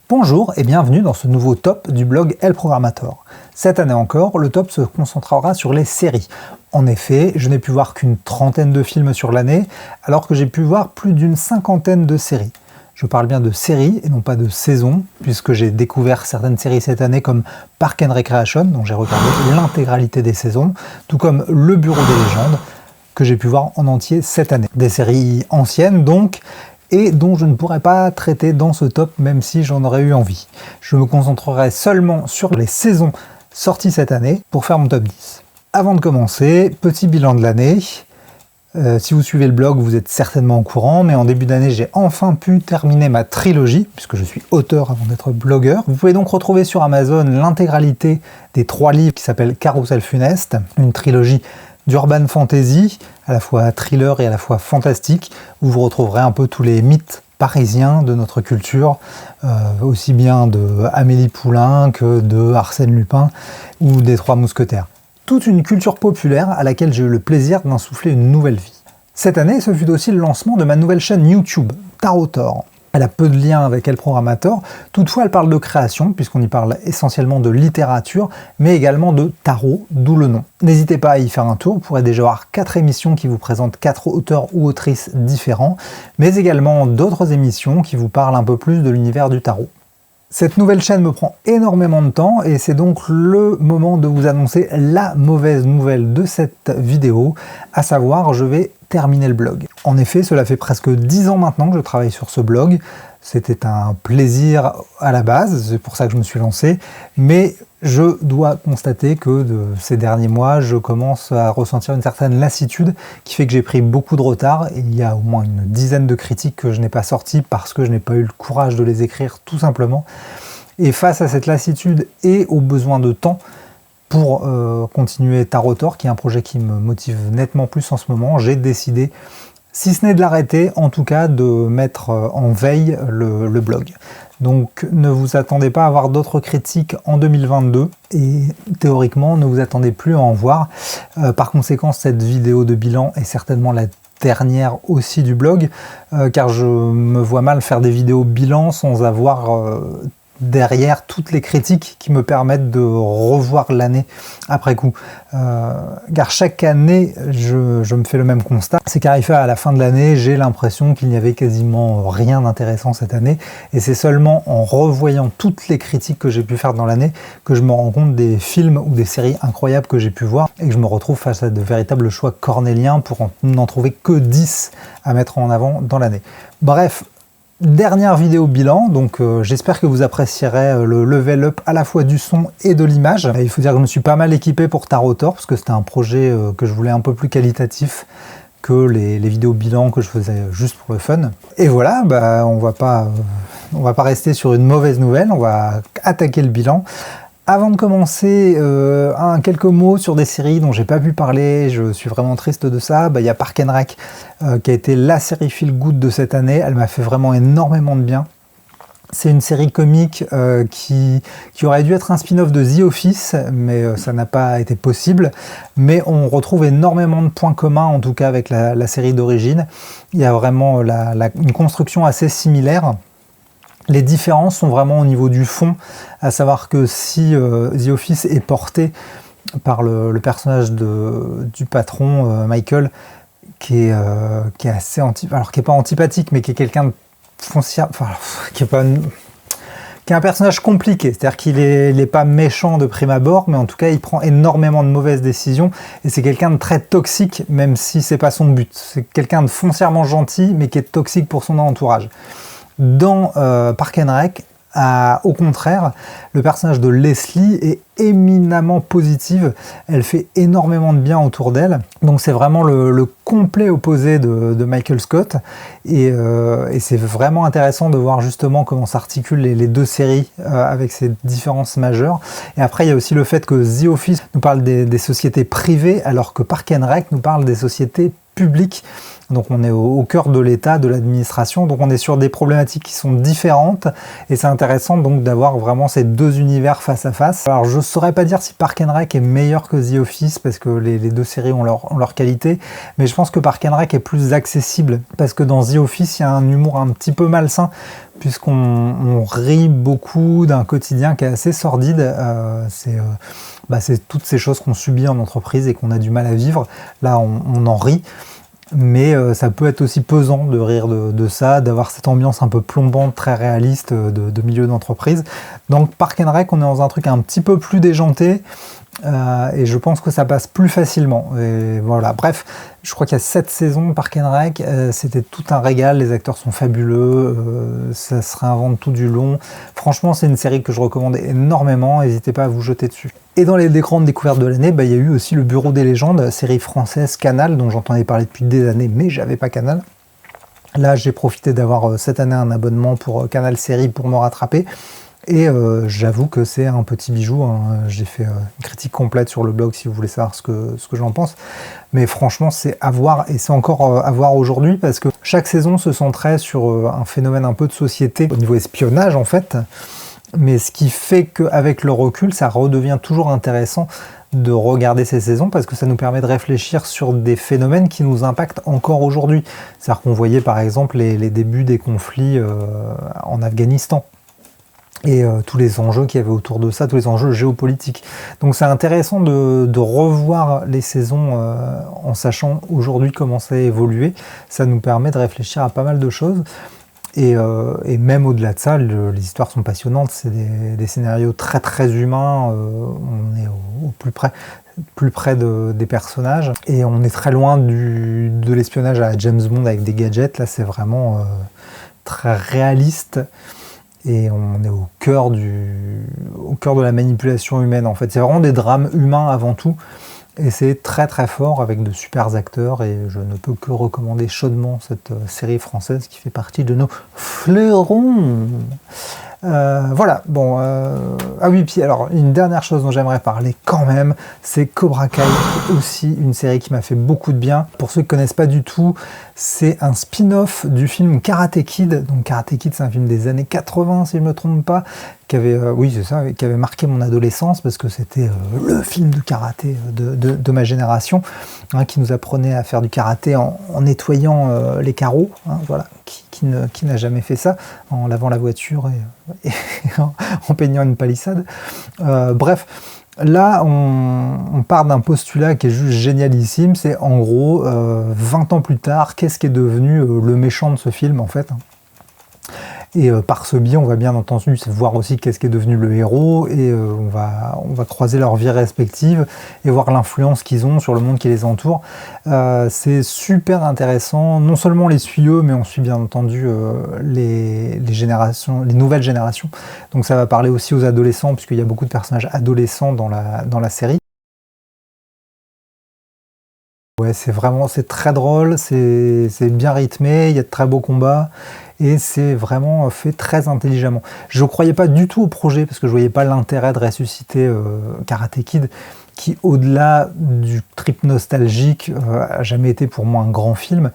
Bonjour et bienvenue dans ce nouveau top du blog El Programmator. Cette année encore, le top se concentrera sur les séries. En effet, je n'ai pu voir qu'une trentaine de films sur l'année, alors que j'ai pu voir plus d'une cinquantaine de séries. Je parle bien de séries et non pas de saisons, puisque j'ai découvert certaines séries cette année comme Parks and Recreation, dont j'ai regardé l'intégralité des saisons, tout comme Le Bureau des légendes, que j'ai pu voir en entier cette année. Des séries anciennes donc, et dont je ne pourrais pas traiter dans ce top même si j'en aurais eu envie. Je me concentrerai seulement sur les saisons sorties cette année pour faire mon top 10. Avant de commencer, petit bilan de l'année. Si vous suivez le blog, vous êtes certainement au courant, mais en début d'année, j'ai enfin pu terminer ma trilogie, puisque je suis auteur avant d'être blogueur. Vous pouvez donc retrouver sur Amazon l'intégralité des 3 livres qui s'appellent Carrousel funeste, une trilogie d'urban fantasy, à la fois thriller et à la fois fantastique, où vous retrouverez un peu tous les mythes parisiens de notre culture, aussi bien de Amélie Poulain que de Arsène Lupin ou des Trois Mousquetaires. Toute une culture populaire à laquelle j'ai eu le plaisir d'insuffler une nouvelle vie. Cette année, ce fut aussi le lancement de ma nouvelle chaîne YouTube, Tarotor. Elle a peu de liens avec El Programmator, toutefois elle parle de création, puisqu'on y parle essentiellement de littérature, mais également de tarot, d'où le nom. N'hésitez pas à y faire un tour, vous pourrez déjà voir 4 émissions qui vous présentent 4 auteurs ou autrices différents, mais également d'autres émissions qui vous parlent un peu plus de l'univers du tarot. Cette nouvelle chaîne me prend énormément de temps et c'est donc le moment de vous annoncer la mauvaise nouvelle de cette vidéo, à savoir je vais terminer le blog. En effet, cela fait presque 10 ans maintenant que je travaille sur ce blog. C'était un plaisir à la base, c'est pour ça que je me suis lancé, mais je dois constater que ces derniers mois, je commence à ressentir une certaine lassitude qui fait que j'ai pris beaucoup de retard. Il y a au moins une dizaine de critiques que je n'ai pas sorties parce que je n'ai pas eu le courage de les écrire tout simplement. Et face à cette lassitude et au besoin de temps pour continuer Tarotor, qui est un projet qui me motive nettement plus en ce moment, j'ai décidé, si ce n'est de l'arrêter, en tout cas de mettre en veille le blog. Donc ne vous attendez pas à avoir d'autres critiques en 2022 et théoriquement ne vous attendez plus à en voir. Par conséquent, cette vidéo de bilan est certainement la dernière aussi du blog, car je me vois mal faire des vidéos bilan sans avoir derrière toutes les critiques qui me permettent de revoir l'année après coup. Car chaque année, je me fais le même constat, c'est qu'arrivé à la fin de l'année, j'ai l'impression qu'il n'y avait quasiment rien d'intéressant cette année, et c'est seulement en revoyant toutes les critiques que j'ai pu faire dans l'année que je me rends compte des films ou des séries incroyables que j'ai pu voir, et que je me retrouve face à de véritables choix cornéliens pour n'en trouver que 10 à mettre en avant dans l'année. Bref, dernière vidéo bilan, donc j'espère que vous apprécierez le level up à la fois du son et de l'image. Il faut dire que je me suis pas mal équipé pour Tarotor, parce que c'était un projet que je voulais un peu plus qualitatif que les vidéos bilan que je faisais juste pour le fun. Et voilà, on va pas rester sur une mauvaise nouvelle, on va attaquer le bilan. Avant de commencer, quelques mots sur des séries dont j'ai pas pu parler, je suis vraiment triste de ça. Il y a Parks and Rec qui a été la série feel good de cette année, elle m'a fait vraiment énormément de bien. C'est une série comique qui aurait dû être un spin-off de The Office, mais ça n'a pas été possible. Mais on retrouve énormément de points communs, en tout cas avec la série d'origine. Il y a vraiment une construction assez similaire. Les différences sont vraiment au niveau du fond, à savoir que si The Office est porté par le personnage du patron, Michael, qui est assez qui est pas antipathique, mais qui est quelqu'un de foncier, qui est un personnage compliqué, c'est-à-dire qu'il n'est pas méchant de prime abord, mais en tout cas il prend énormément de mauvaises décisions, et c'est quelqu'un de très toxique, même si c'est pas son but. C'est quelqu'un de foncièrement gentil, mais qui est toxique pour son entourage. Dans Parks and Rec, au contraire, le personnage de Leslie est éminemment positive, elle fait énormément de bien autour d'elle, donc c'est vraiment le complet opposé de Michael Scott, et c'est vraiment intéressant de voir justement comment s'articulent les deux séries avec ces différences majeures. Et après il y a aussi le fait que The Office nous parle des sociétés privées, alors que Parks and Rec nous parle des sociétés public. Donc on est au cœur de l'État, de l'administration, donc on est sur des problématiques qui sont différentes et c'est intéressant donc d'avoir vraiment ces deux univers face à face. Alors je saurais pas dire si Parks and Rec est meilleur que The Office parce que les deux séries ont leur qualité, mais je pense que Parks and Rec est plus accessible parce que dans The Office il y a un humour un petit peu malsain puisqu'on rit beaucoup d'un quotidien qui est assez sordide. C'est toutes ces choses qu'on subit en entreprise et qu'on a du mal à vivre. Là on en rit. Mais ça peut être aussi pesant de rire de ça, d'avoir cette ambiance un peu plombante, très réaliste de milieu d'entreprise. Donc Parks and Rec, on est dans un truc un petit peu plus déjanté, et je pense que ça passe plus facilement. Et voilà. Bref, je crois qu'il y a 7 saisons de Parks and Rec, c'était tout un régal, les acteurs sont fabuleux, ça se réinvente tout du long. Franchement, c'est une série que je recommande énormément, n'hésitez pas à vous jeter dessus. Et dans les grandes découvertes de l'année, il y a eu aussi Le Bureau des légendes, série française Canal, dont j'entendais parler depuis des années, mais j'avais pas Canal. Là, j'ai profité d'avoir cette année un abonnement pour Canal Série pour me rattraper. Et j'avoue que c'est un petit bijou, hein. J'ai fait une critique complète sur le blog si vous voulez savoir ce que j'en pense. Mais franchement, c'est à voir, et c'est encore à voir aujourd'hui, parce que chaque saison se centrait sur un phénomène un peu de société, au niveau espionnage en fait. Mais ce qui fait qu'avec le recul, ça redevient toujours intéressant de regarder ces saisons parce que ça nous permet de réfléchir sur des phénomènes qui nous impactent encore aujourd'hui. C'est-à-dire qu'on voyait par exemple les débuts des conflits en Afghanistan et tous les enjeux qu'il y avait autour de ça, tous les enjeux géopolitiques. Donc c'est intéressant de revoir les saisons en sachant aujourd'hui comment ça a évolué. Ça nous permet de réfléchir à pas mal de choses. Et même au-delà de ça, les histoires sont passionnantes, c'est des scénarios très très humains, on est au plus près des personnages, et on est très loin de l'espionnage à James Bond avec des gadgets. Là c'est vraiment très réaliste, et on est au cœur de la manipulation humaine en fait. C'est vraiment des drames humains avant tout. Et c'est très très fort avec de super acteurs et je ne peux que recommander chaudement cette série française qui fait partie de nos fleurons. Voilà, bon. Ah oui, puis alors, une dernière chose dont j'aimerais parler quand même, c'est Cobra Kai, qui est aussi une série qui m'a fait beaucoup de bien. Pour ceux qui ne connaissent pas du tout, c'est un spin-off du film Karate Kid. Donc Karate Kid, c'est un film des années 80, si je ne me trompe pas, qui avait, qui avait marqué mon adolescence, parce que c'était le film de karaté de ma génération, hein, qui nous apprenait à faire du karaté en nettoyant les carreaux, hein, voilà. Qui n'a jamais fait ça, en lavant la voiture et en peignant une palissade. Bref, là, on part d'un postulat qui est juste génialissime, c'est en gros, 20 ans plus tard, qu'est-ce qui est devenu le méchant de ce film, en fait. Et par ce biais, on va bien entendu voir aussi qu'est-ce qui est devenu le héros, et on va croiser leurs vies respectives et voir l'influence qu'ils ont sur le monde qui les entoure. C'est super intéressant. Non seulement on les suit eux, mais on suit bien entendu les nouvelles générations. Donc ça va parler aussi aux adolescents, puisqu'il y a beaucoup de personnages adolescents dans la série. Ouais, c'est très drôle, c'est bien rythmé, il y a de très beaux combats. Et c'est vraiment fait très intelligemment. Je ne croyais pas du tout au projet, parce que je ne voyais pas l'intérêt de ressusciter Karate Kid, qui, au-delà du trip nostalgique, a jamais été pour moi un grand film.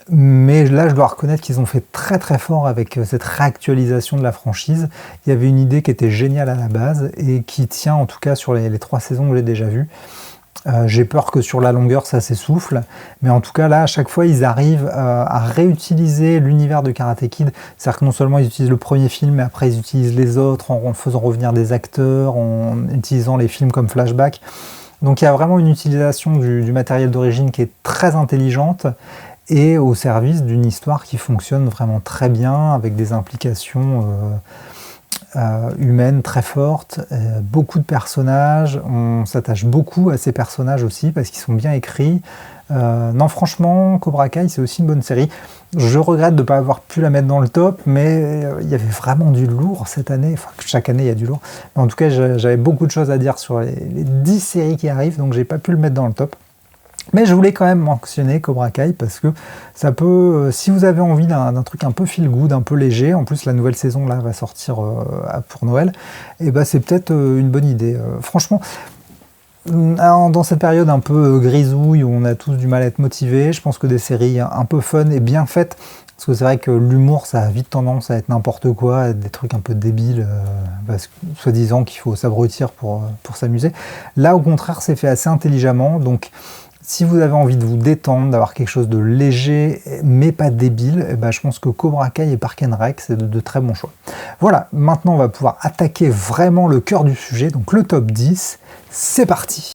Mais là, je dois reconnaître qu'ils ont fait très très fort avec cette réactualisation de la franchise. Il y avait une idée qui était géniale à la base, et qui tient en tout cas sur les 3 saisons que j'ai déjà vues. J'ai peur que sur la longueur ça s'essouffle, mais en tout cas là à chaque fois ils arrivent à réutiliser l'univers de Karate Kid, c'est-à-dire que non seulement ils utilisent le premier film, mais après ils utilisent les autres en faisant revenir des acteurs, en utilisant les films comme flashback. Donc il y a vraiment une utilisation du matériel d'origine qui est très intelligente et au service d'une histoire qui fonctionne vraiment très bien, avec des implications humaine très forte, beaucoup de personnages, on s'attache beaucoup à ces personnages aussi parce qu'ils sont bien écrits. Non, franchement, Cobra Kai c'est aussi une bonne série. Je regrette de ne pas avoir pu la mettre dans le top, mais il y avait vraiment du lourd cette année, enfin chaque année il y a du lourd, mais en tout cas j'avais beaucoup de choses à dire sur les 10 séries qui arrivent, donc j'ai pas pu le mettre dans le top. Mais je voulais quand même mentionner Cobra Kai parce que ça peut, si vous avez envie d'un truc un peu feel good, un peu léger, en plus la nouvelle saison là va sortir pour Noël, et ben c'est peut-être une bonne idée. Franchement, Alors, dans cette période un peu grisouille où on a tous du mal à être motivés, je pense que des séries un peu fun et bien faites, parce que c'est vrai que l'humour ça a vite tendance à être n'importe quoi, à être des trucs un peu débiles, parce que soi-disant qu'il faut s'abrutir pour s'amuser. Là au contraire c'est fait assez intelligemment, donc si vous avez envie de vous détendre, d'avoir quelque chose de léger mais pas débile, eh ben, je pense que Cobra Kai et Parks and Rec c'est de très bons choix. Voilà, maintenant on va pouvoir attaquer vraiment le cœur du sujet, donc le top 10, c'est parti.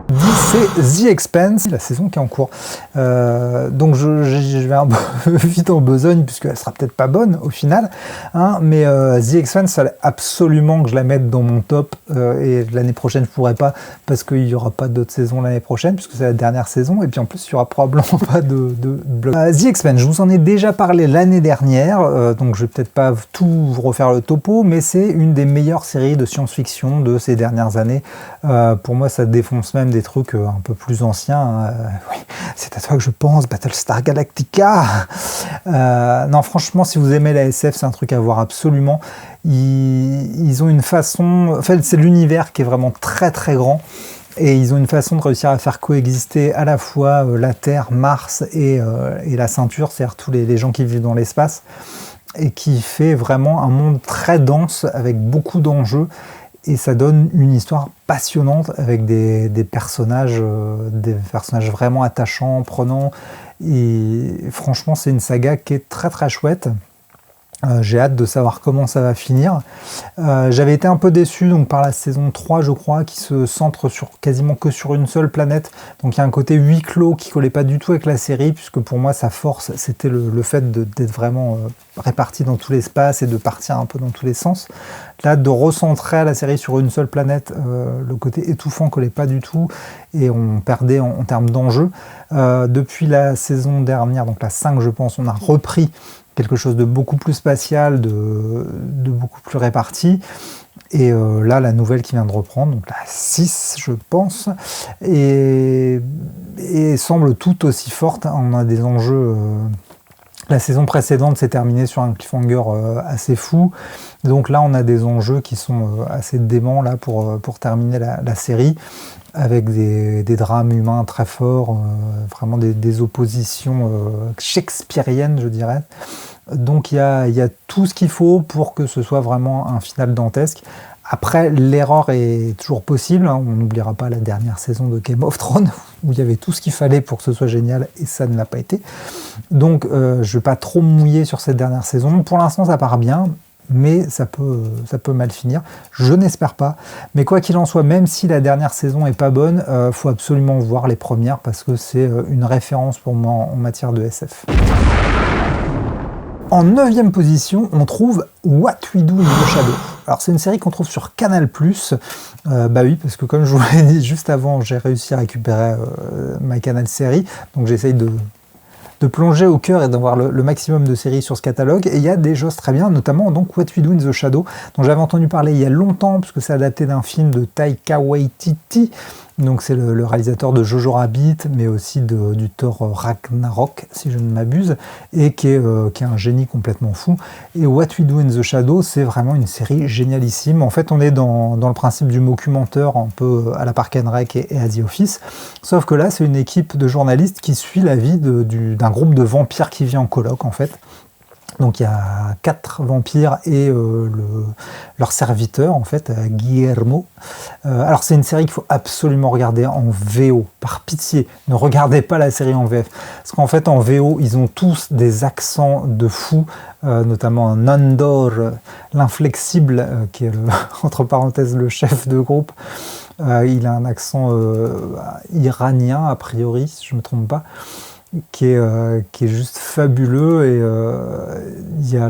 10, c'est The Expanse, la saison qui est en cours. Donc je vais un peu vite en besogne, puisqu'elle sera peut-être pas bonne au final. Hein, mais The Expanse, il fallait absolument que je la mette dans mon top. Et l'année prochaine, je pourrais pas, parce qu'il n'y aura pas d'autres saisons l'année prochaine, puisque c'est la dernière saison. Et puis en plus, il n'y aura probablement pas de blog. The Expanse, je vous en ai déjà parlé l'année dernière, donc je vais peut-être pas tout vous refaire le topo, mais c'est une des meilleures séries de science-fiction de ces dernières années. Pour moi, ça défonce même des trucs un peu plus anciens. Oui, c'est à toi que je pense, Battlestar Galactica. Non, franchement, si vous aimez la SF, c'est un truc à voir absolument. Ils ont une façon... En fait, c'est l'univers qui est vraiment très très grand. Et ils ont une façon de réussir à faire coexister à la fois la Terre, Mars et la ceinture, c'est-à-dire tous les gens qui vivent dans l'espace. Et qui fait vraiment un monde très dense avec beaucoup d'enjeux. Et ça donne une histoire passionnante avec des personnages vraiment attachants, prenants. Et franchement, c'est une saga qui est très très chouette. J'ai hâte de savoir comment ça va finir. J'avais été un peu déçu donc, par la saison 3, je crois, qui se centre quasiment que sur une seule planète. Donc il y a un côté huis clos qui collait pas du tout avec la série, puisque pour moi, sa force, c'était le fait d'être vraiment réparti dans tout l'espace et de partir un peu dans tous les sens. Là, de recentrer la série sur une seule planète, le côté étouffant collait pas du tout, et on perdait en termes d'enjeu. Depuis la saison dernière, donc la 5, je pense, on a repris quelque chose de beaucoup plus spatial, de beaucoup plus réparti. Et là, la nouvelle qui vient de reprendre, donc la 6, je pense, et semble tout aussi forte. On a des enjeux... La saison précédente s'est terminée sur un cliffhanger assez fou. Donc là, on a des enjeux qui sont assez déments là, pour terminer la série, avec des drames humains très forts, vraiment des oppositions shakespeariennes, je dirais. Donc il y a tout ce qu'il faut pour que ce soit vraiment un final dantesque. Après, l'erreur est toujours possible. On n'oubliera pas la dernière saison de Game of Thrones, où il y avait tout ce qu'il fallait pour que ce soit génial, et ça ne l'a pas été. Donc je ne vais pas trop me mouiller sur cette dernière saison. Pour l'instant, ça part bien, mais ça peut mal finir. Je n'espère pas. Mais quoi qu'il en soit, même si la dernière saison est pas bonne, faut absolument voir les premières, parce que c'est une référence pour moi en matière de SF. En 9e position, on trouve What We Do in the Shadow. Alors c'est une série qu'on trouve sur Canal+. Bah oui, parce que comme je vous l'ai dit juste avant, j'ai réussi à récupérer ma Canal série, donc j'essaye de plonger au cœur et d'avoir le maximum de séries sur ce catalogue. Et il y a des choses très bien, notamment donc What We Do in the Shadow, dont j'avais entendu parler il y a longtemps, puisque c'est adapté d'un film de Taika Waititi. Donc c'est le réalisateur de Jojo Rabbit, mais aussi du Thor Ragnarok, si je ne m'abuse, et qui est un génie complètement fou. Et What We Do in the Shadow, c'est vraiment une série génialissime. En fait, on est dans le principe du mockumenteur, un peu à la Parks and Rec et à The Office, sauf que là, c'est une équipe de journalistes qui suit la vie d'un groupe de vampires qui vit en coloc, en fait. Donc il y a 4 vampires et leur serviteur, en fait, Guillermo. Alors c'est une série qu'il faut absolument regarder en VO, par pitié, ne regardez pas la série en VF. Parce qu'en fait en VO, ils ont tous des accents de fou, notamment Nandor, l'inflexible, qui est entre parenthèses le chef de groupe. Il a un accent iranien, a priori, si je ne me trompe pas. Qui est juste fabuleux, et il y a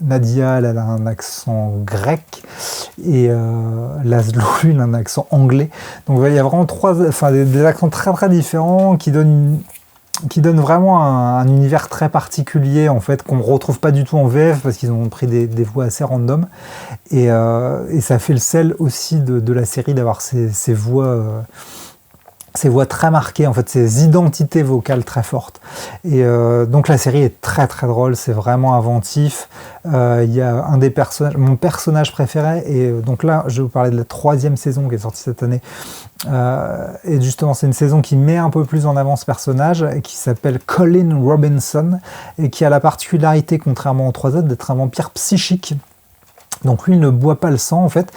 Nadia, elle a un accent grec, et Laszlo, lui, il a un accent anglais. Donc il y a vraiment des accents très très différents qui donnent vraiment un univers très particulier, en fait, qu'on ne retrouve pas du tout en VF, parce qu'ils ont pris des voix assez random, et ça fait le sel aussi de la série d'avoir ces voix ces voix très marquées, en fait, ces identités vocales très fortes. Et donc la série est très très drôle, c'est vraiment inventif. Il y a un des personnages, mon personnage préféré, et donc là, je vais vous parler de la 3e saison qui est sortie cette année. Et justement, c'est une saison qui met un peu plus en avant ce personnage, qui s'appelle Colin Robinson, et qui a la particularité, contrairement aux 3 autres, d'être un vampire psychique. Donc lui, il ne boit pas le sang, en fait,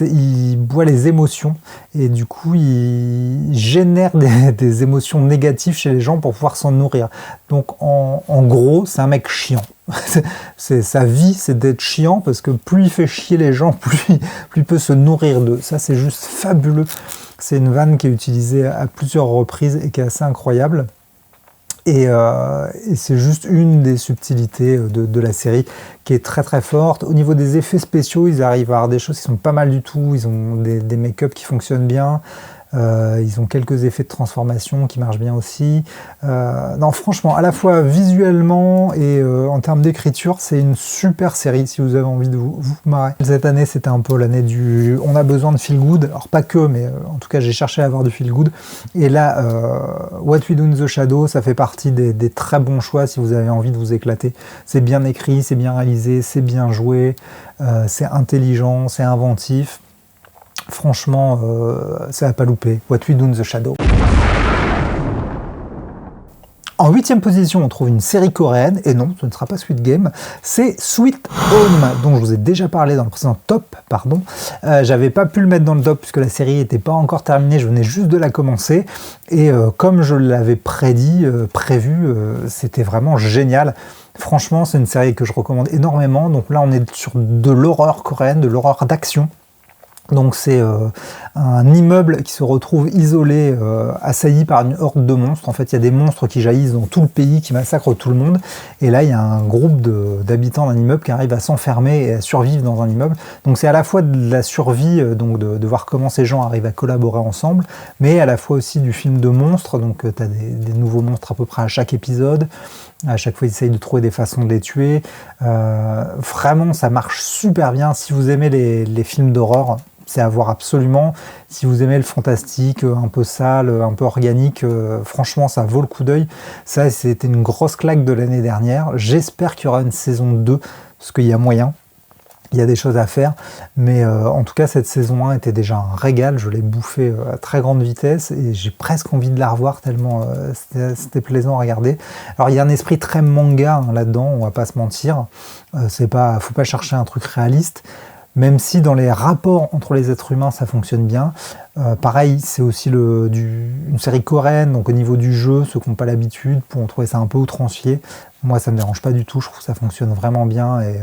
il boit les émotions, et du coup, il génère des émotions négatives chez les gens pour pouvoir s'en nourrir. Donc en gros, c'est un mec chiant. Sa vie, c'est d'être chiant, parce que plus il fait chier les gens, plus il peut se nourrir d'eux. Ça, c'est juste fabuleux. C'est une vanne qui est utilisée à plusieurs reprises et qui est assez incroyable. Et c'est juste une des subtilités de la série qui est très très forte. Au niveau des effets spéciaux, ils arrivent à avoir des choses qui sont pas mal du tout. Ils ont des make-up qui fonctionnent bien. Ils ont quelques effets de transformation qui marchent bien aussi. Non, franchement, à la fois visuellement et en termes d'écriture, c'est une super série si vous avez envie de vous marrer. Cette année, c'était un peu l'année du... On a besoin de feel good. Alors pas que, mais en tout cas, j'ai cherché à avoir du feel good. Et là, What We Do in the Shadow, ça fait partie des très bons choix si vous avez envie de vous éclater. C'est bien écrit, c'est bien réalisé, c'est bien joué, c'est intelligent, c'est inventif. Franchement, ça n'a pas loupé. What We Do in the Shadow. En 8e position, on trouve une série coréenne, et non, ce ne sera pas Squid Game, c'est Sweet Home, dont je vous ai déjà parlé dans le précédent top, pardon. J'avais pas pu le mettre dans le top puisque la série n'était pas encore terminée, je venais juste de la commencer, et comme je l'avais prévu, c'était vraiment génial. Franchement, c'est une série que je recommande énormément. Donc là, on est sur de l'horreur coréenne, de l'horreur d'action. Donc c'est un immeuble qui se retrouve isolé, assailli par une horde de monstres. En fait, il y a des monstres qui jaillissent dans tout le pays, qui massacrent tout le monde. Et là, il y a un groupe d'habitants d'un immeuble qui arrive à s'enfermer et à survivre dans un immeuble. Donc c'est à la fois de la survie, donc de voir comment ces gens arrivent à collaborer ensemble, mais à la fois aussi du film de monstres. Donc tu as des nouveaux monstres à peu près à chaque épisode. À chaque fois, ils essayent de trouver des façons de les tuer. Vraiment, ça marche super bien. Si vous aimez les films d'horreur, c'est à voir absolument. Si vous aimez le fantastique, un peu sale, un peu organique, franchement, ça vaut le coup d'œil. Ça, c'était une grosse claque de l'année dernière. J'espère qu'il y aura une saison 2, parce qu'il y a moyen. Il y a des choses à faire, mais en tout cas, cette saison 1 était déjà un régal. Je l'ai bouffé à très grande vitesse et j'ai presque envie de la revoir tellement c'était plaisant à regarder. Alors, il y a un esprit très manga là-dedans, on va pas se mentir. Faut pas chercher un truc réaliste. Même si dans les rapports entre les êtres humains, ça fonctionne bien. Pareil, c'est aussi une série coréenne, donc au niveau du jeu, ceux qui n'ont pas l'habitude pourront trouver ça un peu outrancier. Moi, ça ne me dérange pas du tout, je trouve que ça fonctionne vraiment bien et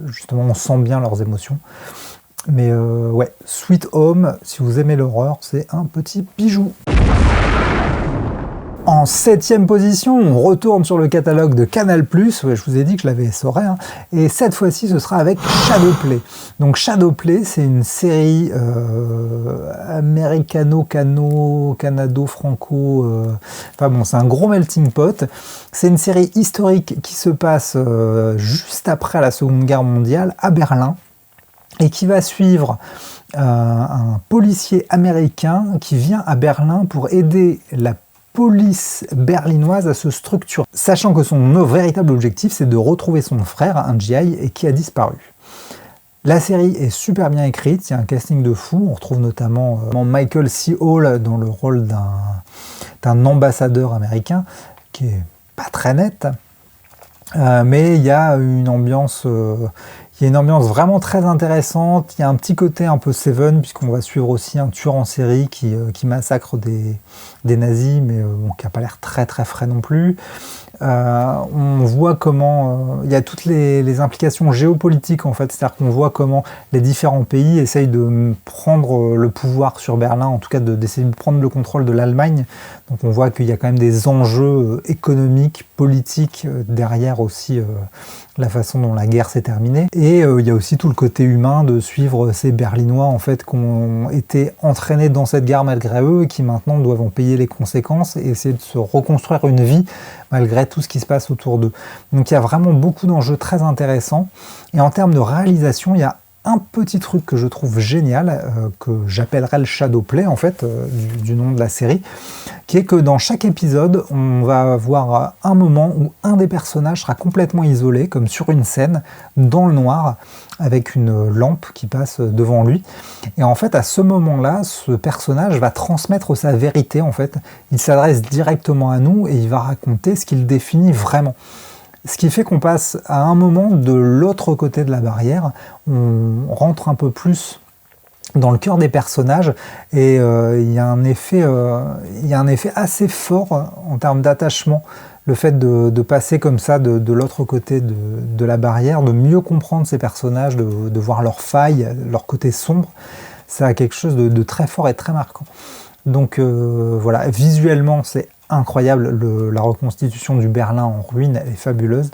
justement, on sent bien leurs émotions. Mais ouais, Sweet Home, si vous aimez l'horreur, c'est un petit bijou. En 7e position, on retourne sur le catalogue de Canal+, ouais, je vous ai dit que je l'avais essoré, hein, et cette fois-ci, ce sera avec Shadowplay. Donc Shadowplay, c'est une série canado-franco, enfin bon, c'est un gros melting pot. C'est une série historique qui se passe juste après la Seconde Guerre mondiale, à Berlin, et qui va suivre un policier américain qui vient à Berlin pour aider la police berlinoise à se structurer, sachant que son véritable objectif, c'est de retrouver son frère, un GI, et qui a disparu. La série est super bien écrite, il y a un casting de fou, on retrouve notamment Michael C. Hall dans le rôle d'un ambassadeur américain, qui est pas très net, mais il y a une ambiance... Il y a une ambiance vraiment très intéressante, il y a un petit côté un peu Seven, puisqu'on va suivre aussi un tueur en série qui massacre des nazis, mais bon, qui n'a pas l'air très très frais non plus. On voit comment il y a toutes les implications géopolitiques en fait, c'est-à-dire qu'on voit comment les différents pays essayent de prendre le pouvoir sur Berlin, en tout cas d'essayer de prendre le contrôle de l'Allemagne. Donc on voit qu'il y a quand même des enjeux économiques, politiques derrière aussi la façon dont la guerre s'est terminée. Et il y a aussi tout le côté humain de suivre ces Berlinois en fait qui ont été entraînés dans cette guerre malgré eux et qui maintenant doivent en payer les conséquences et essayer de se reconstruire une vie malgré tout ce qui se passe autour d'eux. Donc il y a vraiment beaucoup d'enjeux très intéressants. Et en termes de réalisation, il y a un petit truc que je trouve génial, que j'appellerais le Shadowplay en fait, du nom de la série, qui est que dans chaque épisode, on va avoir un moment où un des personnages sera complètement isolé, comme sur une scène, dans le noir, avec une lampe qui passe devant lui. Et en fait, à ce moment-là, ce personnage va transmettre sa vérité, en fait. Il s'adresse directement à nous et il va raconter ce qu'il définit vraiment. Ce qui fait qu'on passe à un moment de l'autre côté de la barrière, on rentre un peu plus dans le cœur des personnages et il y a un effet assez fort en termes d'attachement. Le fait de passer comme ça de l'autre côté de la barrière, de mieux comprendre ces personnages, de voir leurs failles, leur côté sombre, ça a quelque chose de très fort et très marquant. Donc voilà, visuellement c'est incroyable, la reconstitution du Berlin en ruine, elle est fabuleuse.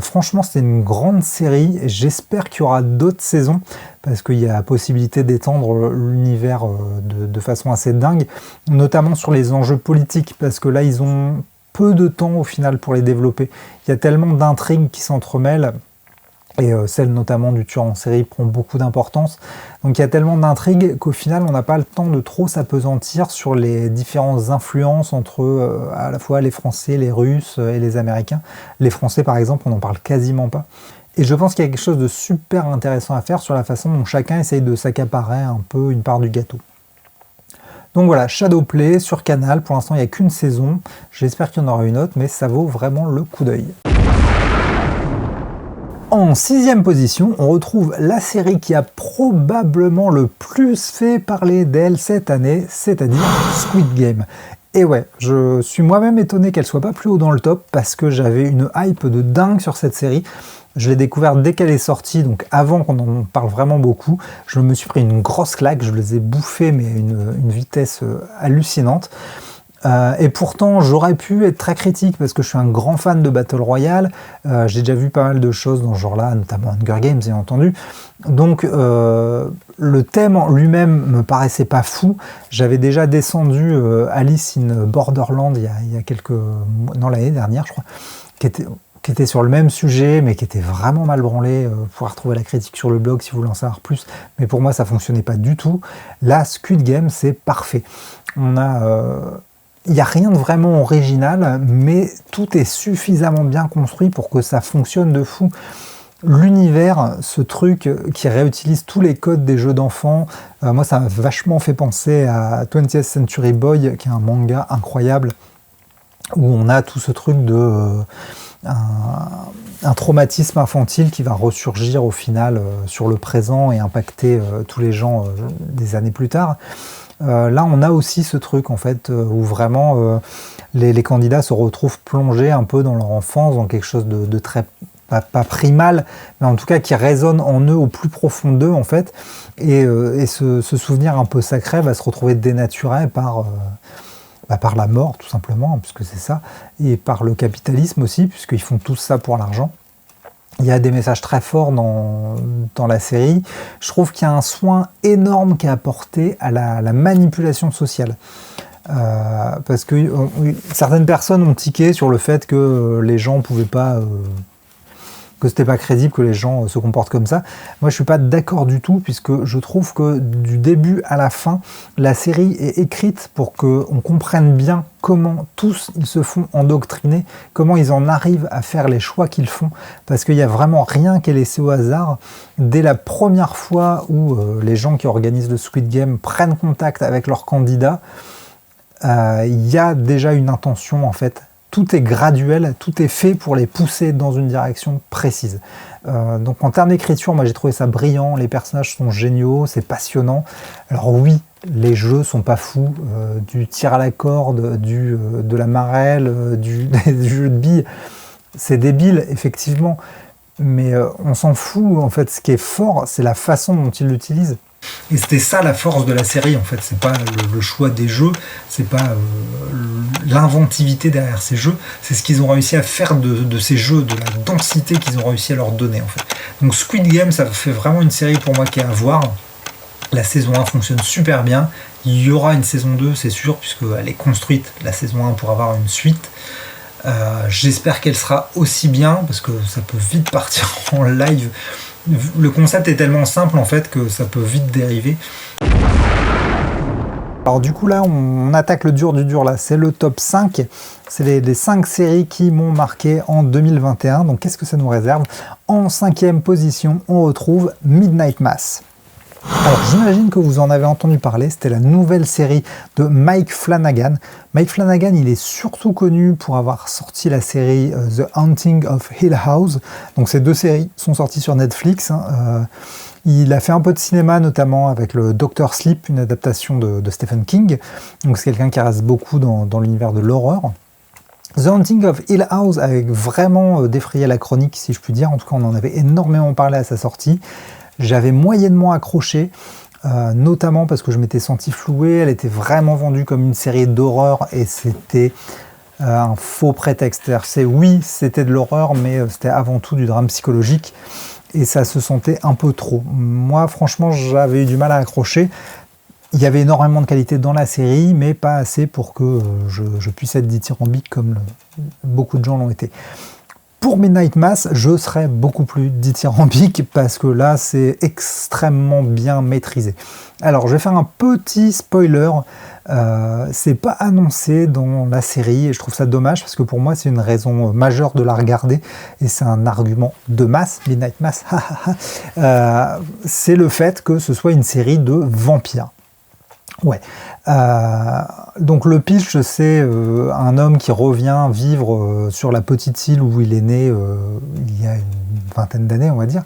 Franchement, c'est une grande série. J'espère qu'il y aura d'autres saisons parce qu'il y a la possibilité d'étendre l'univers de façon assez dingue, notamment sur les enjeux politiques, parce que là, ils ont peu de temps au final pour les développer. Il y a tellement d'intrigues qui s'entremêlent. Et celle notamment du tueur en série prend beaucoup d'importance. Donc il y a tellement d'intrigues qu'au final on n'a pas le temps de trop s'apesantir sur les différentes influences entre à la fois les Français, les Russes et les Américains. Les Français par exemple, on n'en parle quasiment pas. Et je pense qu'il y a quelque chose de super intéressant à faire sur la façon dont chacun essaye de s'accaparer un peu une part du gâteau. Donc voilà, Shadowplay sur Canal, pour l'instant il n'y a qu'une saison, j'espère qu'il y en aura une autre, mais ça vaut vraiment le coup d'œil. En 6e position, on retrouve la série qui a probablement le plus fait parler d'elle cette année, c'est-à-dire Squid Game. Et ouais, je suis moi-même étonné qu'elle soit pas plus haut dans le top parce que j'avais une hype de dingue sur cette série. Je l'ai découverte dès qu'elle est sortie, donc avant qu'on en parle vraiment beaucoup. Je me suis pris une grosse claque, je les ai bouffés mais à une vitesse hallucinante. Et pourtant, j'aurais pu être très critique parce que je suis un grand fan de Battle Royale. J'ai déjà vu pas mal de choses dans ce genre-là, notamment Hunger Games, bien entendu. Donc, le thème en lui-même me paraissait pas fou. J'avais déjà descendu Alice in Borderland il y a quelques mois, non, l'année dernière, je crois, qui était sur le même sujet, mais qui était vraiment mal branlé. Vous pourrez retrouver la critique sur le blog si vous voulez en savoir plus. Mais pour moi, ça fonctionnait pas du tout. Là, Squid Game, c'est parfait. Il n'y a rien de vraiment original, mais tout est suffisamment bien construit pour que ça fonctionne de fou. L'univers, ce truc qui réutilise tous les codes des jeux d'enfants, moi ça m'a vachement fait penser à 20th Century Boy, qui est un manga incroyable, où on a tout ce truc de un traumatisme infantile qui va ressurgir au final sur le présent et impacter tous les gens des années plus tard. Là, on a aussi ce truc en fait où vraiment les candidats se retrouvent plongés un peu dans leur enfance, dans quelque chose de très pas primal, mais en tout cas qui résonne en eux au plus profond d'eux en fait, et ce souvenir un peu sacré va se retrouver dénaturé par la mort tout simplement, puisque c'est ça, et par le capitalisme aussi, puisqu'ils font tout ça pour l'argent. Il y a des messages très forts dans la série. Je trouve qu'il y a un soin énorme qui est apporté à la manipulation sociale. Parce que certaines personnes ont tiqué sur le fait que les gens ne pouvaient pas... que c'était pas crédible que les gens se comportent comme ça. Moi, je suis pas d'accord du tout, puisque je trouve que du début à la fin, la série est écrite pour qu'on comprenne bien comment tous ils se font endoctriner, comment ils en arrivent à faire les choix qu'ils font, parce qu'il n'y a vraiment rien qui est laissé au hasard. Dès la première fois où les gens qui organisent le Squid Game prennent contact avec leurs candidats, il y a déjà une intention en fait. Tout est graduel, tout est fait pour les pousser dans une direction précise. Donc en termes d'écriture, moi j'ai trouvé ça brillant, les personnages sont géniaux, c'est passionnant. Alors oui, les jeux sont pas fous, du tir à la corde, de la marelle, du jeu de billes, c'est débile effectivement, mais on s'en fout en fait. Ce qui est fort, c'est la façon dont ils l'utilisent. Et c'était ça la force de la série en fait, c'est pas le choix des jeux, c'est pas l'inventivité derrière ces jeux, c'est ce qu'ils ont réussi à faire de ces jeux, de la densité qu'ils ont réussi à leur donner en fait. Donc Squid Game, ça fait vraiment une série pour moi qui est à voir. La saison 1 fonctionne super bien, il y aura une saison 2 c'est sûr, puisqu'elle est construite, la saison 1 pour avoir une suite. J'espère qu'elle sera aussi bien, parce que ça peut vite partir en live le concept est tellement simple en fait que ça peut vite dériver. Alors du coup là, on attaque le dur du dur là, c'est le top 5, c'est les 5 séries qui m'ont marqué en 2021, donc qu'est-ce que ça nous réserve? En 5e position, on retrouve Midnight Mass. Alors j'imagine que vous en avez entendu parler, c'était la nouvelle série de Mike Flanagan. Mike Flanagan, il est surtout connu pour avoir sorti la série The Haunting of Hill House, donc ces 2 séries sont sorties sur Netflix, il a fait un peu de cinéma, notamment avec le Dr. Sleep, une adaptation de Stephen King. Donc c'est quelqu'un qui reste beaucoup dans l'univers de l'horreur. The Haunting of Hill House avait vraiment défrayé la chronique, si je puis dire. En tout cas, on en avait énormément parlé à sa sortie. J'avais moyennement accroché, notamment parce que je m'étais senti floué. Elle était vraiment vendue comme une série d'horreur et c'était un faux prétexte. Oui, c'était de l'horreur, mais c'était avant tout du drame psychologique. Et ça se sentait un peu trop. Moi, franchement, j'avais eu du mal à accrocher. Il y avait énormément de qualité dans la série, mais pas assez pour que je puisse être dithyrambique comme beaucoup de gens l'ont été. Pour Midnight Mass, je serais beaucoup plus dithyrambique parce que là, c'est extrêmement bien maîtrisé. Alors, je vais faire un petit spoiler. C'est pas annoncé dans la série et je trouve ça dommage parce que pour moi, c'est une raison majeure de la regarder et c'est un argument de masse, Midnight Mass. C'est le fait que ce soit une série de vampires. Ouais. Donc le pitch, c'est un homme qui revient vivre sur la petite île où il est né il y a une vingtaine d'années, on va dire.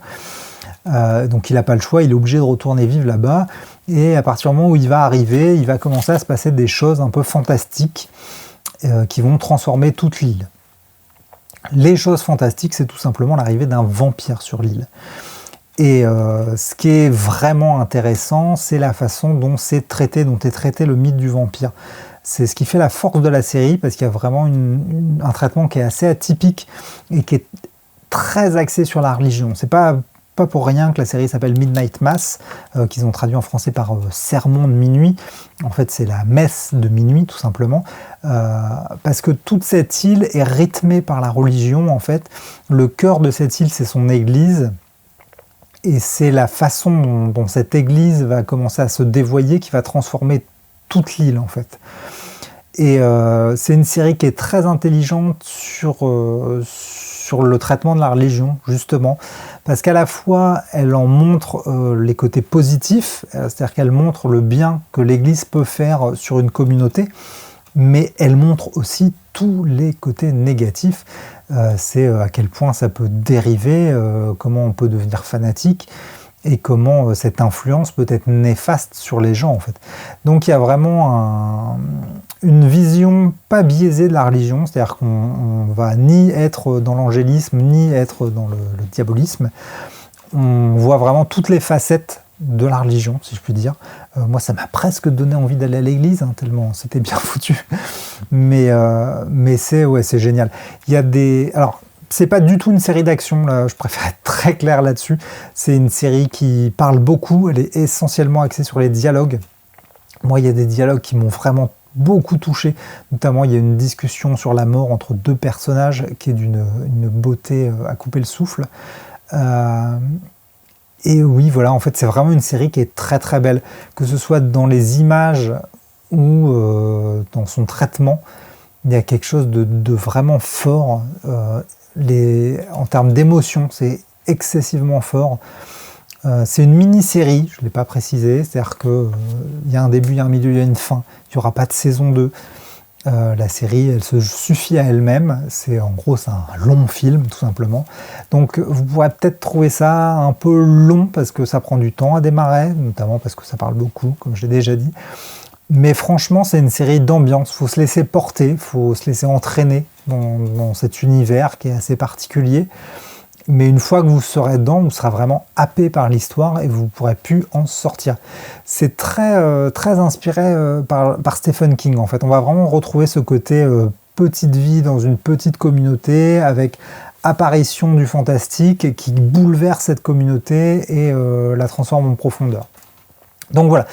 Donc il n'a pas le choix, il est obligé de retourner vivre là-bas. Et à partir du moment où il va arriver, il va commencer à se passer des choses un peu fantastiques qui vont transformer toute l'île. Les choses fantastiques, c'est tout simplement l'arrivée d'un vampire sur l'île. Et ce qui est vraiment intéressant, c'est la façon dont est traité le mythe du vampire. C'est ce qui fait la force de la série, parce qu'il y a vraiment un traitement qui est assez atypique et qui est très axé sur la religion. C'est pas pour rien que la série s'appelle Midnight Mass, qu'ils ont traduit en français par Sermon de minuit. En fait, c'est la messe de minuit, tout simplement, parce que toute cette île est rythmée par la religion. En fait, le cœur de cette île, c'est son église. Et c'est la façon dont cette église va commencer à se dévoyer qui va transformer toute l'île, en fait. Et c'est une série qui est très intelligente sur le traitement de la religion, justement, parce qu'à la fois, elle en montre les côtés positifs, c'est-à-dire qu'elle montre le bien que l'Église peut faire sur une communauté, mais elle montre aussi tous les côtés négatifs. C'est à quel point ça peut dériver, comment on peut devenir fanatique, et comment cette influence peut être néfaste sur les gens, en fait. Donc il y a vraiment une vision pas biaisée de la religion, c'est-à-dire qu'on va ni être dans l'angélisme, ni être dans le diabolisme. On voit vraiment toutes les facettes de la religion, si je puis dire. Moi, ça m'a presque donné envie d'aller à l'église, tellement c'était bien foutu. Mais c'est génial. Il y a des... Alors, c'est pas du tout une série d'action, là, je préfère être très clair là-dessus. C'est une série qui parle beaucoup, elle est essentiellement axée sur les dialogues. Moi, il y a des dialogues qui m'ont vraiment beaucoup touché. Notamment, il y a une discussion sur la mort entre 2 personnages qui est d'une beauté à couper le souffle. Et oui, voilà, en fait, c'est vraiment une série qui est très très belle, que ce soit dans les images ou dans son traitement. Il y a quelque chose de vraiment fort. En termes d'émotion, c'est excessivement fort. C'est une mini-série, je ne l'ai pas précisé, c'est-à-dire qu'il y a un début, il y a un milieu, il y a une fin. Il n'y aura pas de saison 2. La série, elle se suffit à elle-même. En gros, c'est un long film, tout simplement. Donc, vous pourrez peut-être trouver ça un peu long parce que ça prend du temps à démarrer, notamment parce que ça parle beaucoup, comme je l'ai déjà dit. Mais franchement, c'est une série d'ambiance. Il faut se laisser porter, il faut se laisser entraîner dans cet univers qui est assez particulier. Mais une fois que vous serez dedans, vous serez vraiment happé par l'histoire et vous ne pourrez plus en sortir. C'est très, très inspiré par Stephen King, en fait. On va vraiment retrouver ce côté petite vie dans une petite communauté avec apparition du fantastique qui bouleverse cette communauté et la transforme en profondeur. Donc voilà.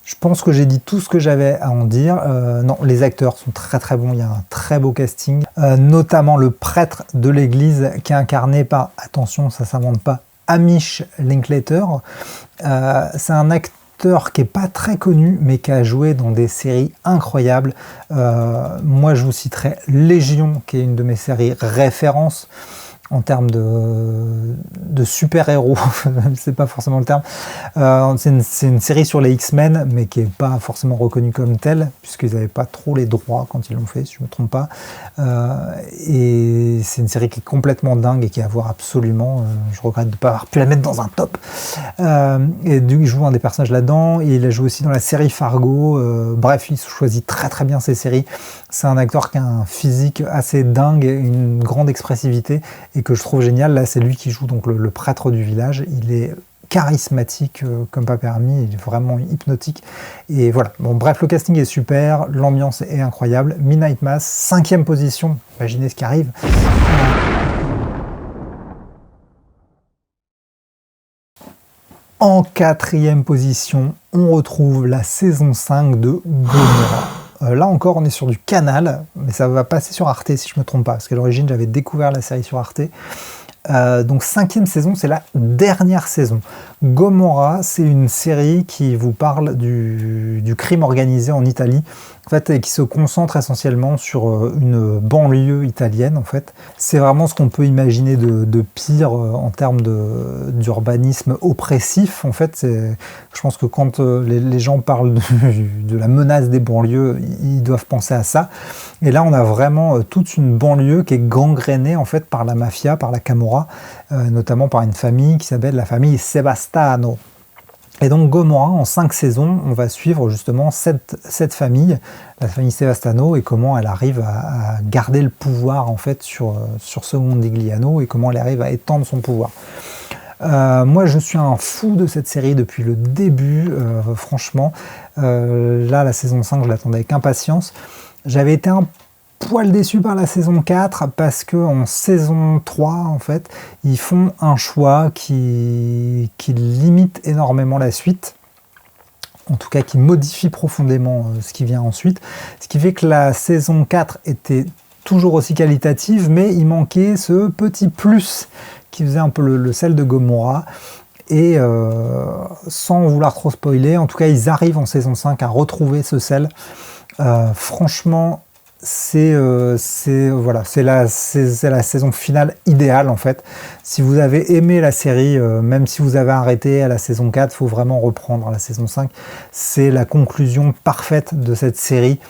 Je pense que j'ai dit tout ce que j'avais à en dire. Non, les acteurs sont très très bons, il y a un très beau casting, notamment le prêtre de l'église qui est incarné par, attention, ça s'invente pas, Hamish Linklater. C'est un acteur qui est pas très connu, mais qui a joué dans des séries incroyables. Moi, je vous citerai Légion, qui est une de mes séries références en termes de super-héros, c'est pas forcément le terme. C'est une série sur les X-Men, mais qui n'est pas forcément reconnue comme telle, puisqu'ils n'avaient pas trop les droits quand ils l'ont fait, si je ne me trompe pas. Et c'est une série qui est complètement dingue et qui est à voir absolument. Je regrette de ne pas avoir pu la mettre dans un top. Et il joue un des personnages là-dedans, et il a joué aussi dans la série Fargo. Bref, il choisit très très bien ses séries. C'est un acteur qui a un physique assez dingue, une grande expressivité, et que je trouve génial. Là, c'est lui qui joue donc le prêtre du village. Il est charismatique comme pas permis, il est vraiment hypnotique. Et voilà. Bon, bref, le casting est super, l'ambiance est incroyable. Midnight Mass, 5e position. Imaginez ce qui arrive. En 4e position, on retrouve la saison 5 de Gomorrah. Là encore, on est sur du Canal, mais ça va passer sur Arte si je ne me trompe pas, parce qu'à l'origine, j'avais découvert la série sur Arte. Donc 5e saison, c'est la dernière saison. Gomorrah, c'est une série qui vous parle du crime organisé en Italie, en fait, et qui se concentre essentiellement sur une banlieue italienne. En fait, c'est vraiment ce qu'on peut imaginer de pire en termes d'urbanisme oppressif. En fait, je pense que quand les gens parlent de la menace des banlieues, ils doivent penser à ça. Et là, on a vraiment toute une banlieue qui est gangrénée en fait par la mafia, par la camorra, notamment par une famille qui s'appelle la famille Sebastano. Et donc Gomorrah, en 5 saisons, on va suivre justement cette famille, la famille Sebastano, et comment elle arrive à garder le pouvoir en fait sur ce Mondigliano, et comment elle arrive à étendre son pouvoir. Moi, je suis un fou de cette série depuis le début, franchement. Là, la saison 5, je l'attendais avec impatience. J'avais été un poil déçu par la saison 4 parce qu'en saison 3, en fait, ils font un choix qui limite énormément la suite. En tout cas, qui modifie profondément ce qui vient ensuite. Ce qui fait que la saison 4 était toujours aussi qualitative, mais il manquait ce petit plus qui faisait un peu le sel de Gomorrah. Et sans vouloir trop spoiler, en tout cas, ils arrivent en saison 5 à retrouver ce sel. Franchement, c'est la saison finale idéale en fait. Si vous avez aimé la série, même si vous avez arrêté à la saison 4, il faut vraiment reprendre à la saison 5. C'est la conclusion parfaite de cette série.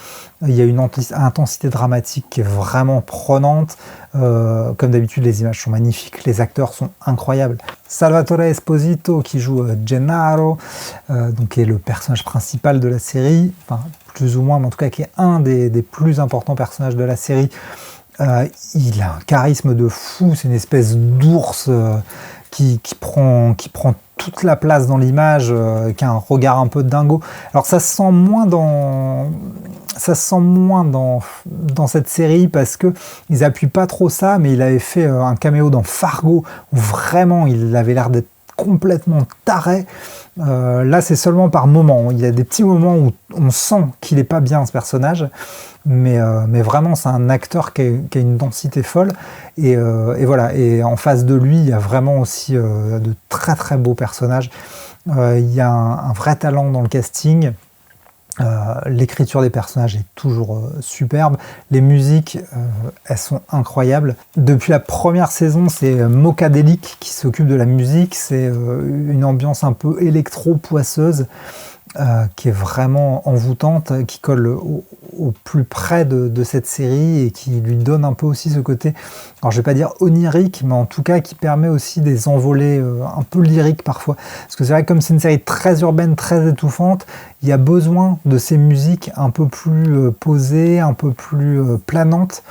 Il y a une intensité dramatique qui est vraiment prenante. Comme d'habitude, les images sont magnifiques, les acteurs sont incroyables. Salvatore Esposito qui joue Gennaro, donc qui est le personnage principal de la série, enfin plus ou moins, mais en tout cas qui est un des plus importants personnages de la série. Il a un charisme de fou, c'est une espèce d'ours qui prend toute la place dans l'image, qui a un regard un peu dingo. Alors ça se sent moins dans cette série parce que ils appuient pas trop ça, mais il avait fait un caméo dans Fargo où vraiment il avait l'air d'être complètement taré. Là c'est seulement par moments, il y a des petits moments où on sent qu'il est pas bien ce personnage, mais vraiment c'est un acteur qui a une densité folle, et voilà, et en face de lui il y a vraiment aussi de très très beaux personnages. Il y a un vrai talent dans le casting. L'écriture des personnages est toujours superbe, les musiques elles sont incroyables. Depuis la première saison, c'est Mocadelic qui s'occupe de la musique, c'est une ambiance un peu électro-poisseuse qui est vraiment envoûtante, qui colle au plus près de cette série et qui lui donne un peu aussi ce côté, alors je vais pas dire onirique, mais en tout cas qui permet aussi des envolées un peu lyriques parfois, parce que c'est vrai que comme c'est une série très urbaine, très étouffante, il y a besoin de ces musiques un peu plus posées, un peu plus planantes,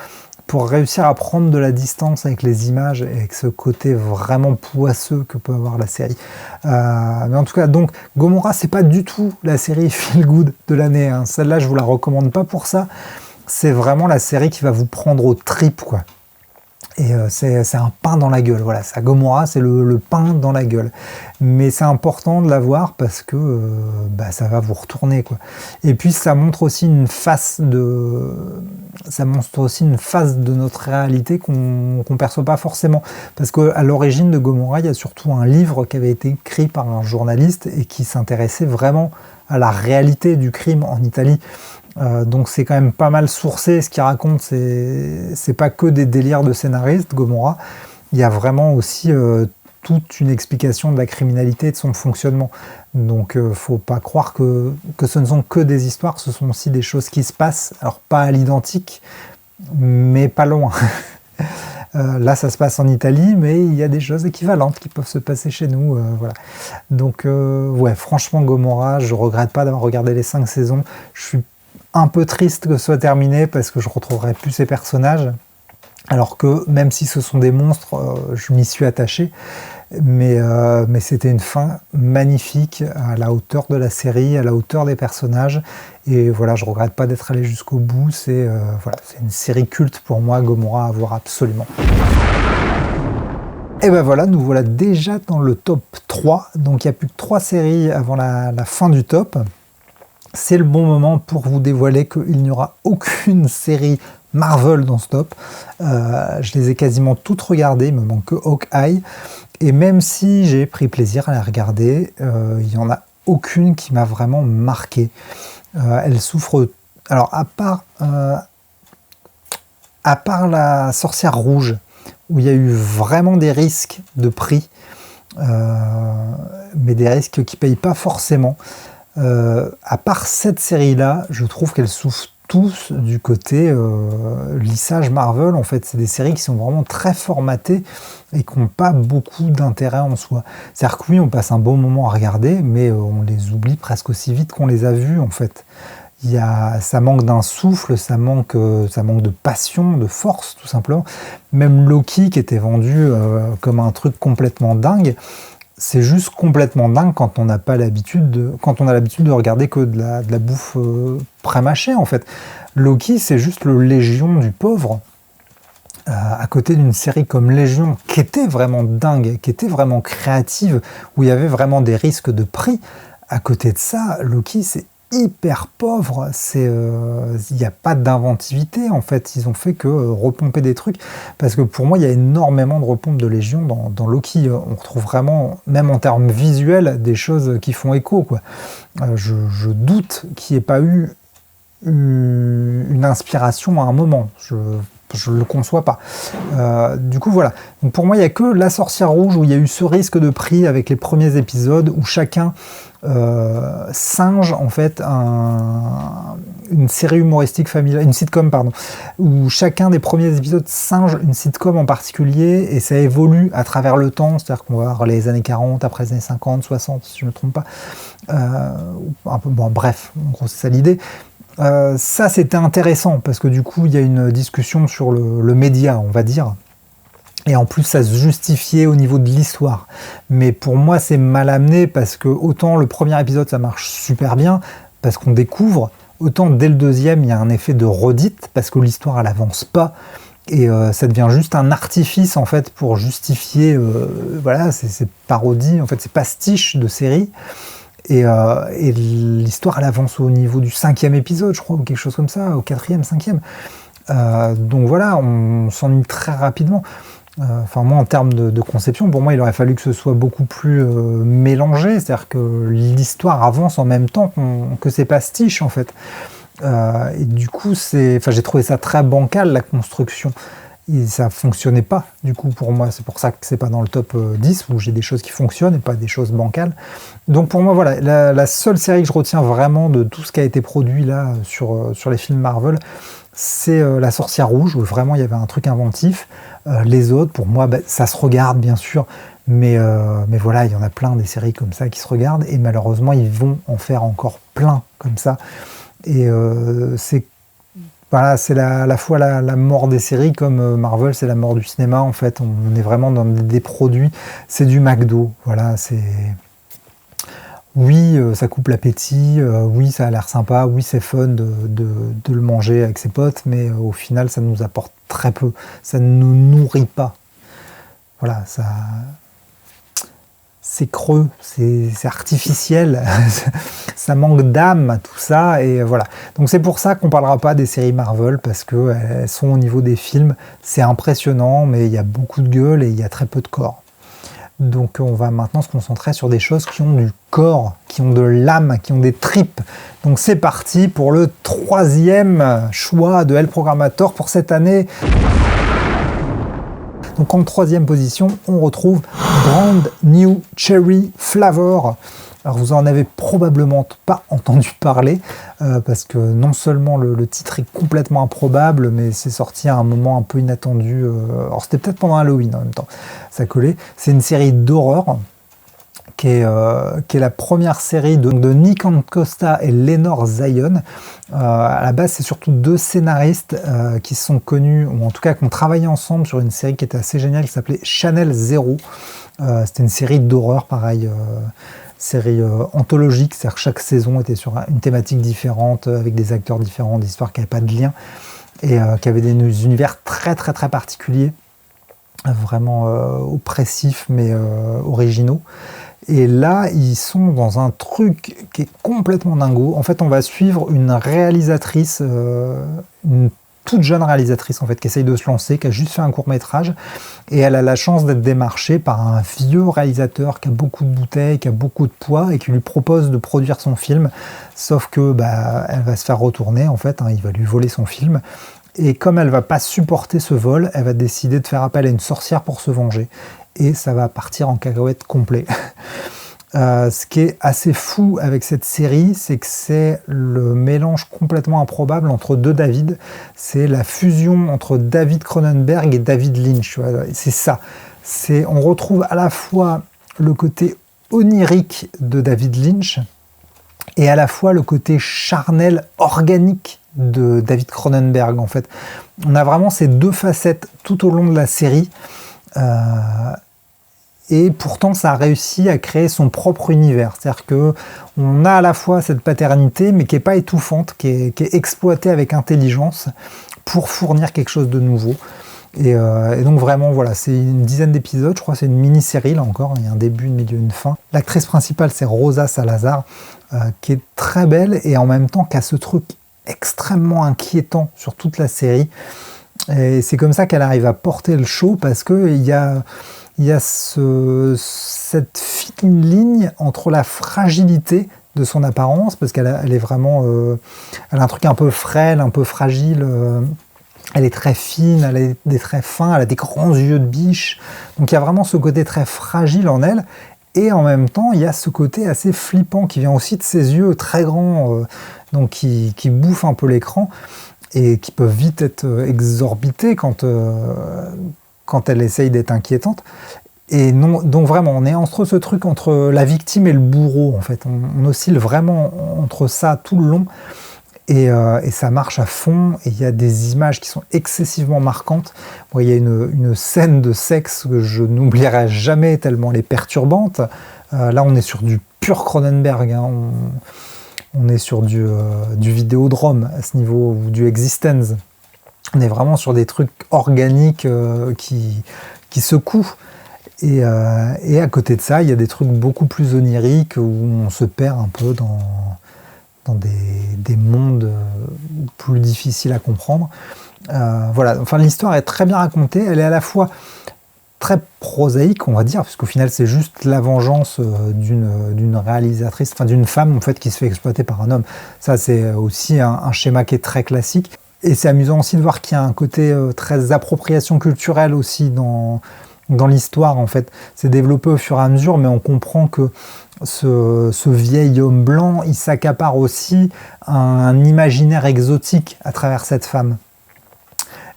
pour réussir à prendre de la distance avec les images et avec ce côté vraiment poisseux que peut avoir la série. Mais en tout cas, donc Gomorrah, c'est pas du tout la série feel good de l'année, hein. Celle-là, je vous la recommande pas pour ça. C'est vraiment la série qui va vous prendre aux tripes, quoi. Et c'est un pain dans la gueule, voilà, ça Gomorrah, c'est le pain dans la gueule. Mais c'est important de l'avoir parce que ça va vous retourner, quoi. Et puis ça montre aussi une face de notre réalité qu'on perçoit pas forcément. Parce qu'à l'origine de Gomorrah, il y a surtout un livre qui avait été écrit par un journaliste et qui s'intéressait vraiment à la réalité du crime en Italie. Donc c'est quand même pas mal sourcé ce qu'il raconte, c'est pas que des délires de scénaristes, Gomorrah, il y a vraiment aussi toute une explication de la criminalité et de son fonctionnement. Donc faut pas croire que ce ne sont que des histoires, ce sont aussi des choses qui se passent, alors pas à l'identique, mais pas loin. Là ça se passe en Italie, mais il y a des choses équivalentes qui peuvent se passer chez nous, voilà. Donc ouais, franchement Gomorrah, je regrette pas d'avoir regardé les 5 saisons, je suis un peu triste que ce soit terminé parce que je retrouverai plus ces personnages, alors que même si ce sont des monstres, je m'y suis attaché, mais c'était une fin magnifique, à la hauteur de la série, à la hauteur des personnages, et voilà, je regrette pas d'être allé jusqu'au bout, c'est une série culte pour moi, Gomorrah à voir absolument. Et ben voilà, nous voilà déjà dans le top 3, donc il n'y a plus que 3 séries avant la fin du top. C'est le bon moment pour vous dévoiler qu'il n'y aura aucune série Marvel dans ce top. Je les ai quasiment toutes regardées, il me manque que Hawkeye. Et même si j'ai pris plaisir à la regarder, il n'y en a aucune qui m'a vraiment marqué. Elle souffre... Alors, à part la Sorcière Rouge, où il y a eu vraiment des risques de prix, mais des risques qui ne payent pas forcément, à part cette série-là, je trouve qu'elles souffrent tous du côté lissage Marvel. En fait, c'est des séries qui sont vraiment très formatées et qui n'ont pas beaucoup d'intérêt en soi. C'est-à-dire que oui, on passe un bon moment à regarder, mais on les oublie presque aussi vite qu'on les a vus, en fait. Ça manque d'un souffle, ça manque de passion, de force, tout simplement. Même Loki, qui était vendu comme un truc complètement dingue, c'est juste complètement dingue quand on a l'habitude de regarder que de la bouffe pré-mâchée, en fait. Loki, c'est juste le Légion du pauvre, à côté d'une série comme Légion, qui était vraiment dingue, qui était vraiment créative, où il y avait vraiment des risques de prix. À côté de ça, Loki, c'est hyper pauvre, il n'y a pas d'inventivité, en fait, ils ont fait que repomper des trucs, parce que pour moi il y a énormément de repompes de Légion dans Loki, on retrouve vraiment, même en termes visuels, des choses qui font écho, quoi. Je doute qu'il n'y ait pas eu une inspiration à un moment, je ne le conçois pas. Du coup, voilà. Donc pour moi, il n'y a que La Sorcière Rouge où il y a eu ce risque de prix avec les premiers épisodes où chacun singe en fait une série humoristique familiale, une sitcom pardon, où chacun des premiers épisodes singe une sitcom en particulier et ça évolue à travers le temps, c'est-à-dire qu'on va voir les années 40, après les années 50, 60 si je ne me trompe pas, un peu, bon bref, en gros c'est ça l'idée. Ça c'était intéressant parce que du coup il y a une discussion sur le média, on va dire. Et en plus, ça se justifiait au niveau de l'histoire. Mais pour moi, c'est mal amené parce que autant le premier épisode, ça marche super bien, parce qu'on découvre, autant dès le deuxième, il y a un effet de redite, parce que l'histoire, elle avance pas. Et ça devient juste un artifice, en fait, pour justifier, voilà, c'est parodie, en fait, c'est pastiche de série. Et l'histoire, elle avance au niveau du 5e épisode, je crois, ou quelque chose comme ça, au 4e, 5e. Donc voilà, on s'ennuie très rapidement. Enfin moi en termes de conception, pour moi il aurait fallu que ce soit beaucoup plus mélangé, c'est-à-dire que l'histoire avance en même temps que ces pastiches en fait. Et du coup j'ai trouvé ça très bancal la construction. Et ça fonctionnait pas du coup pour moi, c'est pour ça que c'est pas dans le top 10 où j'ai des choses qui fonctionnent et pas des choses bancales. Donc pour moi voilà, la seule série que je retiens vraiment de tout ce qui a été produit là sur les films Marvel, c'est La Sorcière Rouge, où vraiment il y avait un truc inventif. Les autres, pour moi, ça se regarde bien sûr, mais voilà, il y en a plein des séries comme ça qui se regardent, et malheureusement, ils vont en faire encore plein comme ça. Et c'est à la fois la mort des séries, comme Marvel, c'est la mort du cinéma, en fait. On est vraiment dans des produits, c'est du McDo, voilà, c'est... Oui, ça coupe l'appétit, oui, ça a l'air sympa, oui, c'est fun de le manger avec ses potes, mais au final, ça nous apporte très peu. Ça ne nous nourrit pas. Voilà, c'est creux, c'est artificiel, ça manque d'âme, tout ça, et voilà. Donc c'est pour ça qu'on parlera pas des séries Marvel, parce qu'elles sont au niveau des films, c'est impressionnant, mais il y a beaucoup de gueule et il y a très peu de corps. Donc on va maintenant se concentrer sur des choses qui ont du corps, qui ont de l'âme, qui ont des tripes. Donc c'est parti pour le 3e choix de L Programmator pour cette année. Donc en 3e position, on retrouve Brand New Cherry Flavor. Alors vous en avez probablement pas entendu parler, parce que non seulement le titre est complètement improbable, mais c'est sorti à un moment un peu inattendu. Alors c'était peut-être pendant Halloween en même temps, ça collait. C'est une série d'horreur qui est la première série de Nick Costa et Lenore Zion. À la base, c'est surtout 2 scénaristes qui sont connus, ou en tout cas qui ont travaillé ensemble sur une série qui était assez géniale, qui s'appelait Channel Zero. C'était une série d'horreur, pareil, série anthologique, c'est-à-dire que chaque saison était sur une thématique différente, avec des acteurs différents, des histoires qui n'avaient pas de lien, et qui avaient des univers très très très particuliers, vraiment oppressifs mais originaux. Et là, ils sont dans un truc qui est complètement dingo. En fait, on va suivre une réalisatrice, une toute jeune réalisatrice en fait, qui essaye de se lancer, qui a juste fait un court-métrage, et elle a la chance d'être démarchée par un vieux réalisateur qui a beaucoup de bouteilles, qui a beaucoup de poids, et qui lui propose de produire son film, sauf que elle va se faire retourner, en fait, il va lui voler son film, et comme elle va pas supporter ce vol, elle va décider de faire appel à une sorcière pour se venger, et ça va partir en cacahuète complet. Ce qui est assez fou avec cette série, c'est que c'est le mélange complètement improbable entre 2 David. C'est la fusion entre David Cronenberg et David Lynch. C'est ça. On retrouve à la fois le côté onirique de David Lynch et à la fois le côté charnel, organique de David Cronenberg. En fait, on a vraiment ces 2 facettes tout au long de la série. Et pourtant, ça a réussi à créer son propre univers. C'est-à-dire qu'on a à la fois cette paternité, mais qui n'est pas étouffante, qui est exploitée avec intelligence pour fournir quelque chose de nouveau. Et donc vraiment, voilà, c'est une dizaine d'épisodes, je crois que c'est une mini-série, là encore, il y a un début, une milieu, une fin. L'actrice principale, c'est Rosa Salazar, qui est très belle, et en même temps qui a ce truc extrêmement inquiétant sur toute la série. Et c'est comme ça qu'elle arrive à porter le show, parce qu'il y a cette fine ligne entre la fragilité de son apparence, parce qu'elle est vraiment... elle a un truc un peu frêle, un peu fragile. Elle est très fine, elle a des traits fins, elle a des grands yeux de biche. Donc il y a vraiment ce côté très fragile en elle. Et en même temps, il y a ce côté assez flippant qui vient aussi de ses yeux très grands, donc qui bouffent un peu l'écran et qui peuvent vite être exorbités quand elle essaye d'être inquiétante. Et non, donc vraiment, on est entre ce truc entre la victime et le bourreau, en fait. On oscille vraiment entre ça tout le long. Et ça marche à fond, et il y a des images qui sont excessivement marquantes. Bon, il y a une scène de sexe que je n'oublierai jamais tellement elle est perturbante. Là, on est sur du pur Cronenberg, on est sur du Vidéodrome à ce niveau, ou du Existence. On est vraiment sur des trucs organiques qui secouent. Et à côté de ça, il y a des trucs beaucoup plus oniriques où on se perd un peu dans des mondes plus difficiles à comprendre. Voilà, enfin l'histoire est très bien racontée, elle est à la fois très prosaïque, on va dire, puisqu'au final c'est juste la vengeance d'une réalisatrice, enfin d'une femme en fait qui se fait exploiter par un homme. Ça c'est aussi un schéma qui est très classique. Et c'est amusant aussi de voir qu'il y a un côté très appropriation culturelle aussi dans l'histoire en fait. C'est développé au fur et à mesure, mais on comprend que ce vieil homme blanc, il s'accapare aussi un imaginaire exotique à travers cette femme.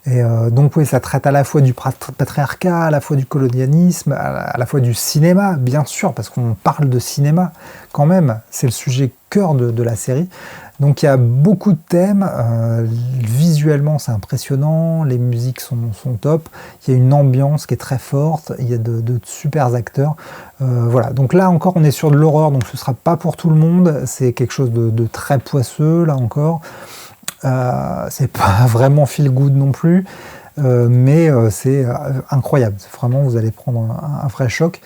Et donc oui, ça traite à la fois du patriarcat, à la fois du colonialisme, à la fois du cinéma, bien sûr, parce qu'on parle de cinéma quand même, c'est le sujet cœur de la série. Donc il y a beaucoup de thèmes, visuellement c'est impressionnant, les musiques sont top, il y a une ambiance qui est très forte, il y a de super acteurs. Voilà, donc là encore on est sur de l'horreur, donc ce sera pas pour tout le monde, c'est quelque chose de très poisseux là encore. C'est pas vraiment feel good non plus, mais c'est incroyable, vraiment vous allez prendre un vrai choc.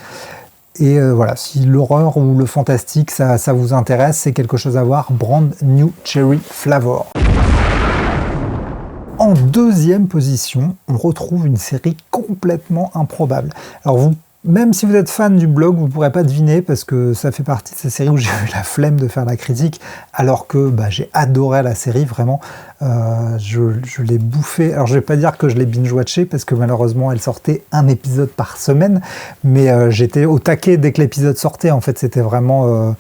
Et voilà, si l'horreur ou le fantastique, ça vous intéresse, c'est quelque chose à voir, Brand New Cherry Flavor. En deuxième position, on retrouve une série complètement improbable. Alors même si vous êtes fan du blog, vous ne pourrez pas deviner parce que ça fait partie de ces séries où j'ai eu la flemme de faire la critique, alors que j'ai adoré la série, vraiment. Je l'ai bouffée. Alors je vais pas dire que je l'ai binge-watché parce que malheureusement elle sortait un épisode par semaine, mais j'étais au taquet dès que l'épisode sortait. En fait, c'était vraiment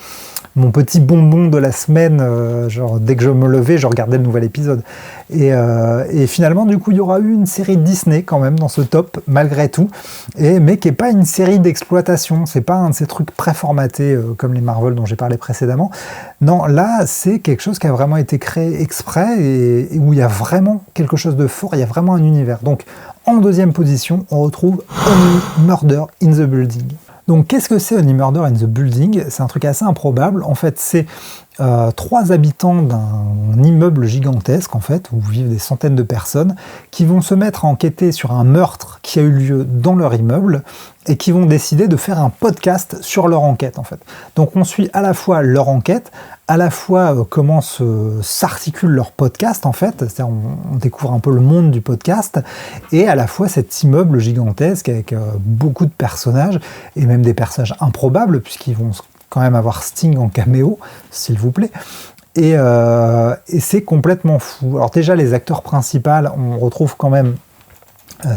mon petit bonbon de la semaine, genre dès que je me levais, je regardais le nouvel épisode. Et finalement, du coup, il y aura eu une série Disney quand même dans ce top, malgré tout, mais qui n'est pas une série d'exploitation, c'est pas un de ces trucs préformatés comme les Marvel dont j'ai parlé précédemment. Non, là, c'est quelque chose qui a vraiment été créé exprès et où il y a vraiment quelque chose de fort, il y a vraiment un univers. Donc, en deuxième position, on retrouve Only Murder in the Building. Donc, qu'est-ce que c'est Only Murder in the Building? C'est un truc assez improbable. En fait, c'est 3 habitants d'un immeuble gigantesque, en fait, où vivent des centaines de personnes, qui vont se mettre à enquêter sur un meurtre qui a eu lieu dans leur immeuble et qui vont décider de faire un podcast sur leur enquête, en fait. Donc, on suit à la fois leur enquête, à la fois comment s'articule leur podcast, en fait, c'est-à-dire on découvre un peu le monde du podcast, et à la fois cet immeuble gigantesque avec beaucoup de personnages, et même des personnages improbables, puisqu'ils vont quand même avoir Sting en caméo, s'il vous plaît, et c'est complètement fou. Alors déjà, les acteurs principaux, on retrouve quand même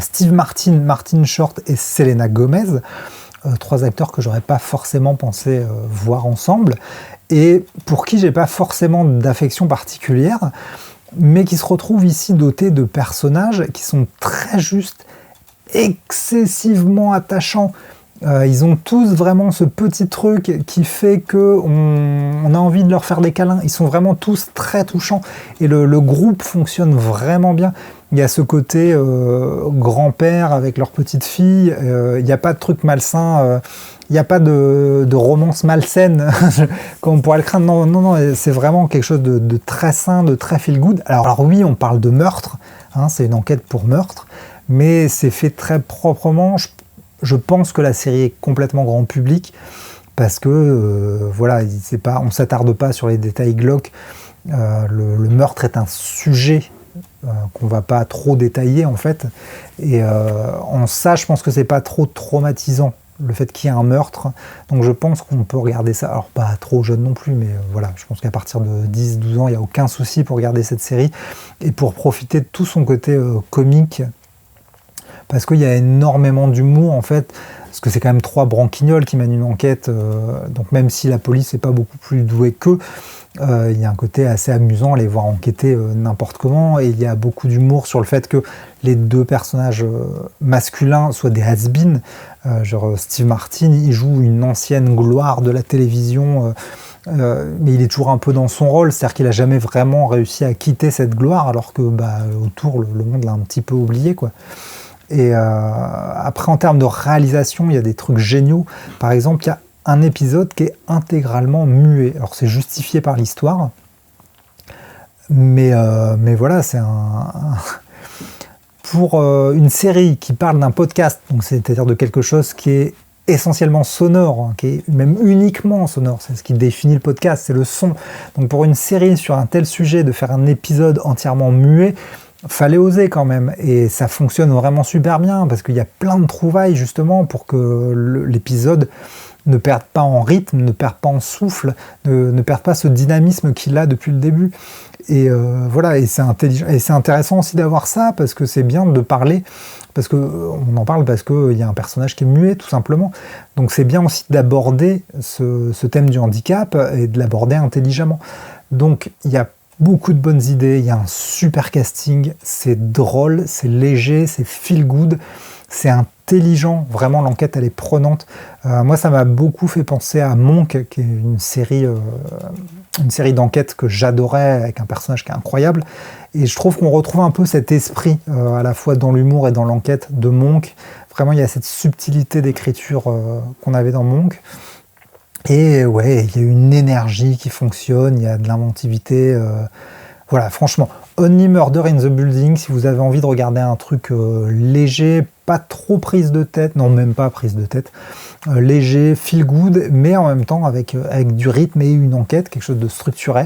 Steve Martin, Martin Short et Selena Gomez, 3 acteurs que j'aurais pas forcément pensé voir ensemble, et pour qui j'ai pas forcément d'affection particulière, mais qui se retrouvent ici dotés de personnages qui sont très justes, excessivement attachants. Ils ont tous vraiment ce petit truc qui fait qu'on a envie de leur faire des câlins. Ils sont vraiment tous très touchants et le groupe fonctionne vraiment bien. Il y a ce côté grand-père avec leur petite fille, il n'y a pas de truc malsain, il n'y a pas de romance malsaine comme on pourrait le craindre. Non, c'est vraiment quelque chose de très sain, de très feel-good. Alors oui, on parle de meurtre, hein, c'est une enquête pour meurtre, mais c'est fait très proprement. Je pense que la série est complètement grand public parce que voilà, on ne s'attarde pas sur les détails glauques. Le meurtre est un sujet qu'on ne va pas trop détailler en fait. Et en ça, je pense que c'est pas trop traumatisant le fait qu'il y ait un meurtre. Donc je pense qu'on peut regarder ça. Alors pas trop jeune non plus, mais voilà, je pense qu'à partir de 10-12 ans, il n'y a aucun souci pour regarder cette série et pour profiter de tout son côté comique. Parce qu'il y a énormément d'humour en fait, parce que c'est quand même 3 branquignoles qui mènent une enquête, donc même si la police n'est pas beaucoup plus douée qu'eux, il y a un côté assez amusant à les voir enquêter n'importe comment, et il y a beaucoup d'humour sur le fait que les 2 personnages masculins soient des has-been, genre Steve Martin, il joue une ancienne gloire de la télévision, mais il est toujours un peu dans son rôle, c'est-à-dire qu'il n'a jamais vraiment réussi à quitter cette gloire, alors que autour, le monde l'a un petit peu oublié, quoi. Et après, en termes de réalisation, il y a des trucs géniaux. Par exemple, il y a un épisode qui est intégralement muet. Alors, c'est justifié par l'histoire, mais voilà, c'est pour une série qui parle d'un podcast, donc c'est-à-dire de quelque chose qui est essentiellement sonore, hein, qui est même uniquement sonore, c'est ce qui définit le podcast, c'est le son. Donc, pour une série sur un tel sujet, de faire un épisode entièrement muet, fallait oser quand même, et ça fonctionne vraiment super bien parce qu'il y a plein de trouvailles justement pour que l'épisode ne perde pas en rythme, ne perde pas en souffle, ne perde pas ce dynamisme qu'il a depuis le début. Et voilà, et c'est intelligent, et c'est intéressant aussi d'avoir ça parce que c'est bien de parler, parce que on en parle parce qu'il y a un personnage qui est muet tout simplement. Donc c'est bien aussi d'aborder ce thème du handicap et de l'aborder intelligemment. Donc il y a Beaucoup de bonnes idées, il y a un super casting, c'est drôle, c'est léger, c'est feel good, c'est intelligent, vraiment l'enquête elle est prenante. Moi ça m'a beaucoup fait penser à Monk, qui est une série d'enquêtes que j'adorais, avec un personnage qui est incroyable. Et je trouve qu'on retrouve un peu cet esprit, à la fois dans l'humour et dans l'enquête de Monk. Vraiment il y a cette subtilité d'écriture qu'on avait dans Monk. Et ouais, il y a une énergie qui fonctionne, il y a de l'inventivité. Voilà, franchement, Only Murder in the Building, si vous avez envie de regarder un truc léger, pas trop prise de tête, non, même pas prise de tête, léger, feel good, mais en même temps avec du rythme et une enquête, quelque chose de structuré,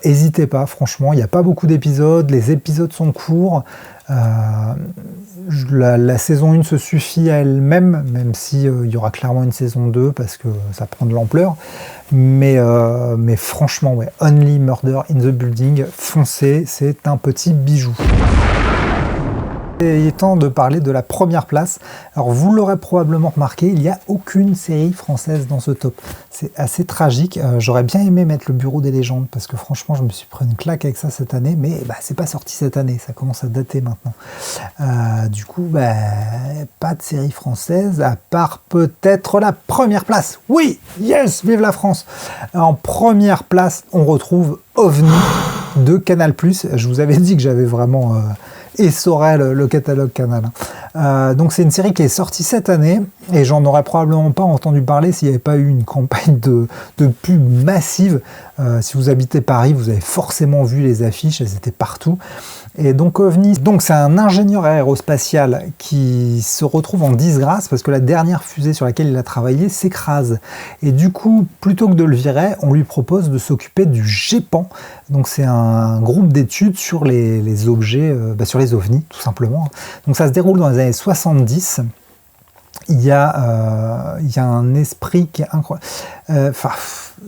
n'hésitez pas, franchement, il n'y a pas beaucoup d'épisodes, les épisodes sont courts. La saison 1 se suffit à elle-même, même si il y aura clairement une saison 2 parce que ça prend de l'ampleur. Mais franchement, ouais, Only Murder in the Building, foncez, c'est un petit bijou. Il est temps de parler de la première place. Alors vous l'aurez probablement remarqué, il n'y a aucune série française dans ce top. C'est assez tragique. J'aurais bien aimé mettre le Bureau des légendes parce que franchement je me suis pris une claque avec ça cette année, mais c'est pas sorti cette année, ça commence à dater maintenant. Du coup, pas de série française à part peut-être la première place. Oui, yes, vive la France. En première place, on retrouve OVNI de Canal+. Je vous avais dit que j'avais vraiment essoré le catalogue Canal. Donc c'est une série qui est sortie cette année et j'en aurais probablement pas entendu parler s'il n'y avait pas eu une campagne de pub massive. Si vous habitez Paris, vous avez forcément vu les affiches, elles étaient partout. Et donc OVNI, c'est un ingénieur aérospatial qui se retrouve en disgrâce parce que la dernière fusée sur laquelle il a travaillé s'écrase. Et du coup, plutôt que de le virer, on lui propose de s'occuper du GEPAN. Donc c'est un groupe d'études sur les objets, sur les ovnis tout simplement. Donc ça se déroule dans les années 70. Il y a un esprit qui est incroyable.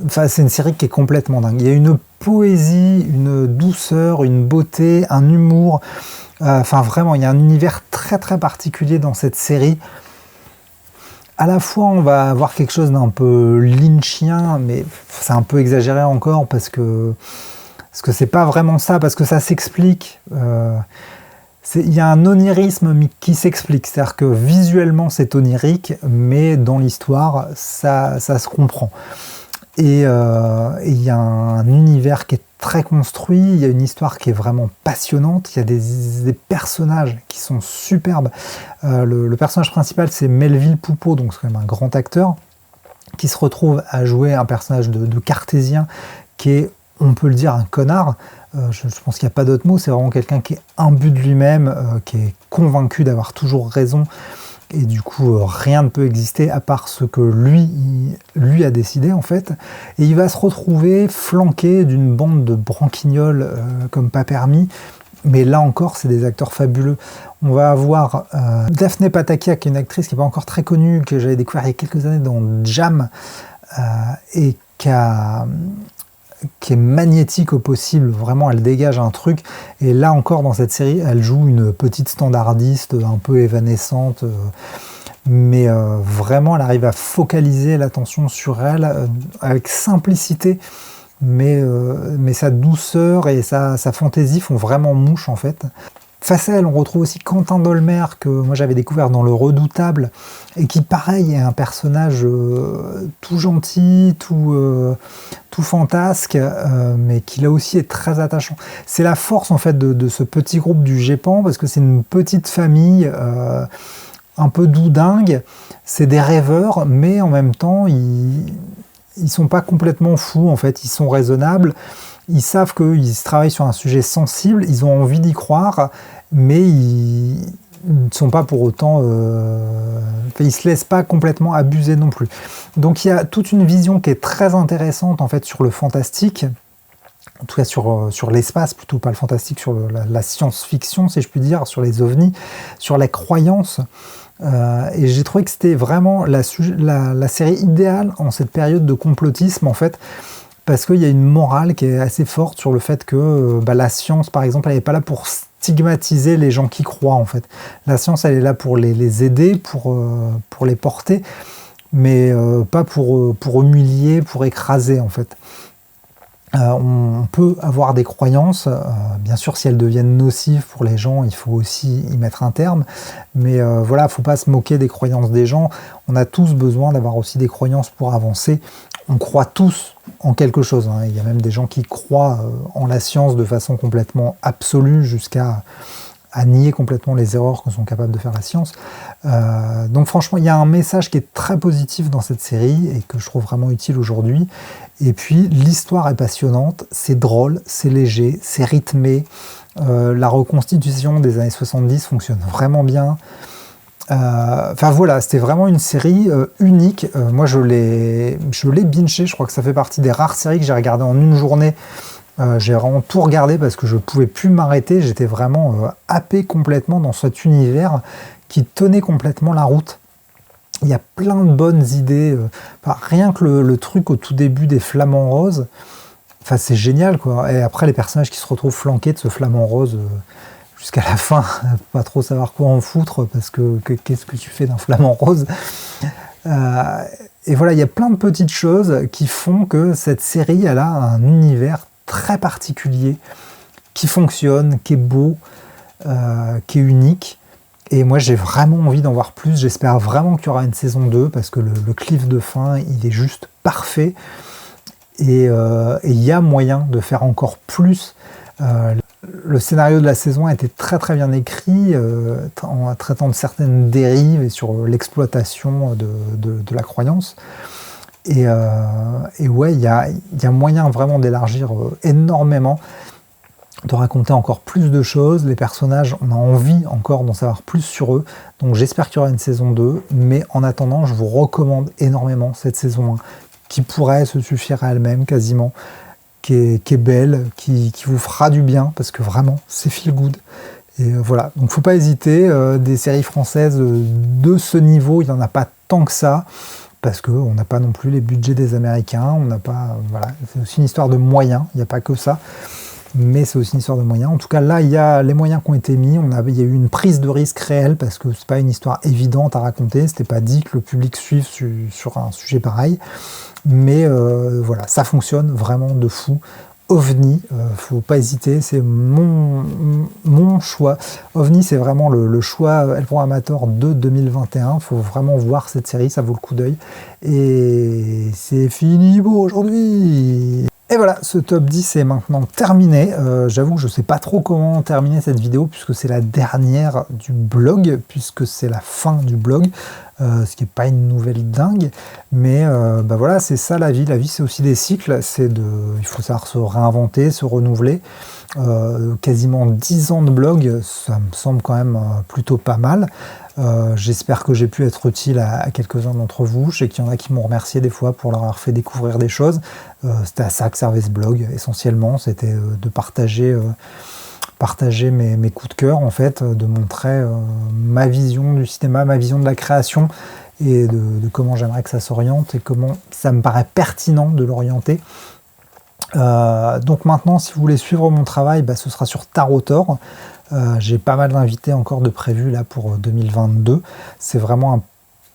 C'est une série qui est complètement dingue. Il y a une poésie, une douceur, une beauté, un humour. Vraiment, il y a un univers très très particulier dans cette série. À la fois, on va avoir quelque chose d'un peu lynchien, mais c'est un peu exagéré encore parce que c'est pas vraiment ça, parce que ça s'explique. Il y a un onirisme qui s'explique, c'est-à-dire que visuellement c'est onirique, mais dans l'histoire ça se comprend. Et il y a un univers qui est très construit, il y a une histoire qui est vraiment passionnante, il y a des personnages qui sont superbes. Le personnage principal c'est Melville Poupeau, donc c'est quand même un grand acteur, qui se retrouve à jouer un personnage de cartésien qui est, on peut le dire, un connard. Je pense qu'il n'y a pas d'autre mot, c'est vraiment quelqu'un qui est imbu de lui-même, qui est convaincu d'avoir toujours raison, et du coup rien ne peut exister à part ce que lui a décidé en fait, et il va se retrouver flanqué d'une bande de branquignoles comme pas permis, mais là encore c'est des acteurs fabuleux. On va avoir Daphné Patakia, qui est une actrice qui n'est pas encore très connue, que j'avais découvert il y a quelques années dans Jam, et qui est magnétique au possible, vraiment elle dégage un truc, et là encore dans cette série elle joue une petite standardiste un peu évanescente, mais vraiment elle arrive à focaliser l'attention sur elle avec simplicité, mais sa douceur et sa fantaisie font vraiment mouche en fait. Face à elle, on retrouve aussi Quentin Dolmer, que moi j'avais découvert dans Le Redoutable, et qui pareil est un personnage tout gentil, tout fantasque, mais qui là aussi est très attachant. C'est la force en fait de ce petit groupe du GEPAN, parce que c'est une petite famille un peu doudingue, c'est des rêveurs, mais en même temps ils sont pas complètement fous en fait, ils sont raisonnables. Ils savent qu'ils travaillent sur un sujet sensible, ils ont envie d'y croire, mais ils ne sont pas pour autant... ils ne se laissent pas complètement abuser non plus. Donc il y a toute une vision qui est très intéressante en fait sur le fantastique, en tout cas sur l'espace, plutôt pas le fantastique, sur la science-fiction si je puis dire, sur les ovnis, sur la croyance. Et j'ai trouvé que c'était vraiment la série idéale en cette période de complotisme en fait, parce qu'il y a une morale qui est assez forte sur le fait que la science, par exemple, elle n'est pas là pour stigmatiser les gens qui croient, en fait. La science, elle est là pour les aider, pour les porter, mais pas pour humilier, pour écraser, en fait. On peut avoir des croyances, bien sûr si elles deviennent nocives pour les gens, il faut aussi y mettre un terme, mais voilà, faut pas se moquer des croyances des gens, on a tous besoin d'avoir aussi des croyances pour avancer, on croit tous en quelque chose, hein. Il y a même des gens qui croient en la science de façon complètement absolue jusqu'à nier complètement les erreurs que sont capables de faire la science. Donc franchement, il y a un message qui est très positif dans cette série et que je trouve vraiment utile aujourd'hui. Et puis l'histoire est passionnante, c'est drôle, c'est léger, c'est rythmé. La reconstitution des années 70 fonctionne vraiment bien. Enfin voilà, c'était vraiment une série unique. Moi je l'ai bingé, je crois que ça fait partie des rares séries que j'ai regardées en une journée. J'ai vraiment tout regardé parce que je pouvais plus m'arrêter, j'étais vraiment happé complètement dans cet univers qui tenait complètement la route. Il y a plein de bonnes idées, rien que le truc au tout début des flamants roses, enfin c'est génial quoi. Et après les personnages qui se retrouvent flanqués de ce flamant rose jusqu'à la fin, pas trop savoir quoi en foutre parce que qu'est-ce que tu fais d'un flamant rose. Et voilà, il y a plein de petites choses qui font que cette série elle a un univers très particulier, qui fonctionne, qui est beau, qui est unique. Et moi j'ai vraiment envie d'en voir plus, j'espère vraiment qu'il y aura une saison 2 parce que le cliff de fin il est juste parfait et il y a moyen de faire encore plus. Le scénario de la saison a été très très bien écrit en traitant de certaines dérives et sur l'exploitation de la croyance. Et ouais, il y a moyen vraiment d'élargir énormément, de raconter encore plus de choses. Les personnages, on a envie encore d'en savoir plus sur eux. Donc j'espère qu'il y aura une saison 2. Mais en attendant, je vous recommande énormément cette saison 1, qui pourrait se suffire à elle-même quasiment, qui est belle, qui vous fera du bien, parce que vraiment, c'est feel good. Et voilà, donc faut pas hésiter. Des séries françaises de ce niveau, il n'y en a pas tant que ça. Parce qu'on n'a pas non plus les budgets des Américains, on n'a pas, voilà, c'est aussi une histoire de moyens, il n'y a pas que ça, mais c'est aussi une histoire de moyens. En tout cas, là, il y a les moyens qui ont été mis, il y a eu une prise de risque réelle, parce que c'est pas une histoire évidente à raconter, c'était pas dit que le public suive sur un sujet pareil, mais voilà, ça fonctionne vraiment de fou. OVNI, faut pas hésiter, c'est mon choix. OVNI, c'est vraiment le choix El Programmator de 2021. Faut vraiment voir cette série, ça vaut le coup d'œil. Et c'est fini pour aujourd'hui. Et voilà, ce top 10 est maintenant terminé. J'avoue que je ne sais pas trop comment terminer cette vidéo puisque c'est la dernière du blog, puisque c'est la fin du blog, ce qui n'est pas une nouvelle dingue. Mais bah voilà, c'est ça la vie. La vie, c'est aussi des cycles. Il faut savoir se réinventer, se renouveler. Quasiment 10 ans de blog, ça me semble quand même plutôt pas mal. J'espère que j'ai pu être utile à quelques-uns d'entre vous. Je sais qu'il y en a qui m'ont remercié des fois pour leur avoir fait découvrir des choses. C'était à ça que servait ce blog essentiellement, c'était de partager mes coups de cœur en fait, de montrer ma vision du cinéma, ma vision de la création et de comment j'aimerais que ça s'oriente et comment ça me paraît pertinent de l'orienter. Donc maintenant, si vous voulez suivre mon travail, ce sera sur Tarotor. J'ai pas mal d'invités encore de prévus là pour 2022. C'est vraiment un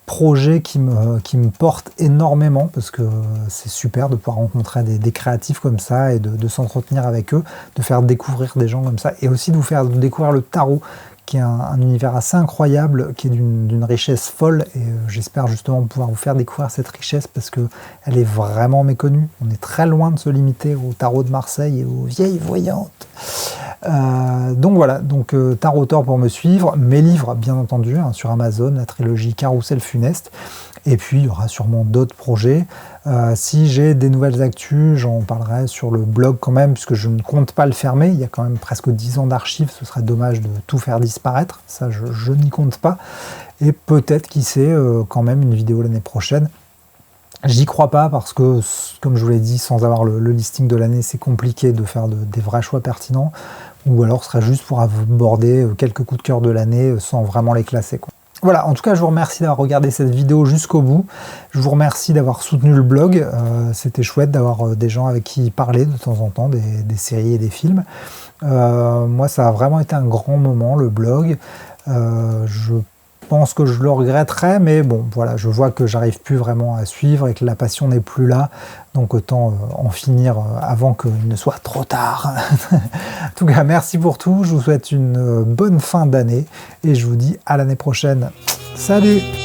projet qui me porte énormément parce que c'est super de pouvoir rencontrer des créatifs comme ça et de s'entretenir avec eux, de faire découvrir des gens comme ça et aussi de vous faire découvrir le tarot qui est un univers assez incroyable, qui est d'une richesse folle et j'espère justement pouvoir vous faire découvrir cette richesse parce qu'elle est vraiment méconnue. On est très loin de se limiter au tarot de Marseille et aux vieilles voyantes. Donc voilà, Tarotor pour me suivre, mes livres bien entendu sur Amazon, la trilogie Carrousel Funeste, et puis il y aura sûrement d'autres projets. Si j'ai des nouvelles actus, j'en parlerai sur le blog quand même, puisque je ne compte pas le fermer, il y a quand même presque 10 ans d'archives, ce serait dommage de tout faire disparaître, ça je n'y compte pas, et peut-être, qui sait, quand même une vidéo l'année prochaine. J'y crois pas parce que, comme je vous l'ai dit, sans avoir le listing de l'année, c'est compliqué de faire des vrais choix pertinents, ou alors ce serait juste pour aborder quelques coups de cœur de l'année sans vraiment les classer, quoi. Voilà, en tout cas, je vous remercie d'avoir regardé cette vidéo jusqu'au bout. Je vous remercie d'avoir soutenu le blog. C'était chouette d'avoir des gens avec qui parler de temps en temps, des séries et des films. Moi, ça a vraiment été un grand moment, le blog. Je pense que je le regretterais, mais bon, voilà, je vois que j'arrive plus vraiment à suivre et que la passion n'est plus là, donc autant en finir avant qu'il ne soit trop tard. En tout cas, merci pour tout, je vous souhaite une bonne fin d'année et je vous dis à l'année prochaine. Salut!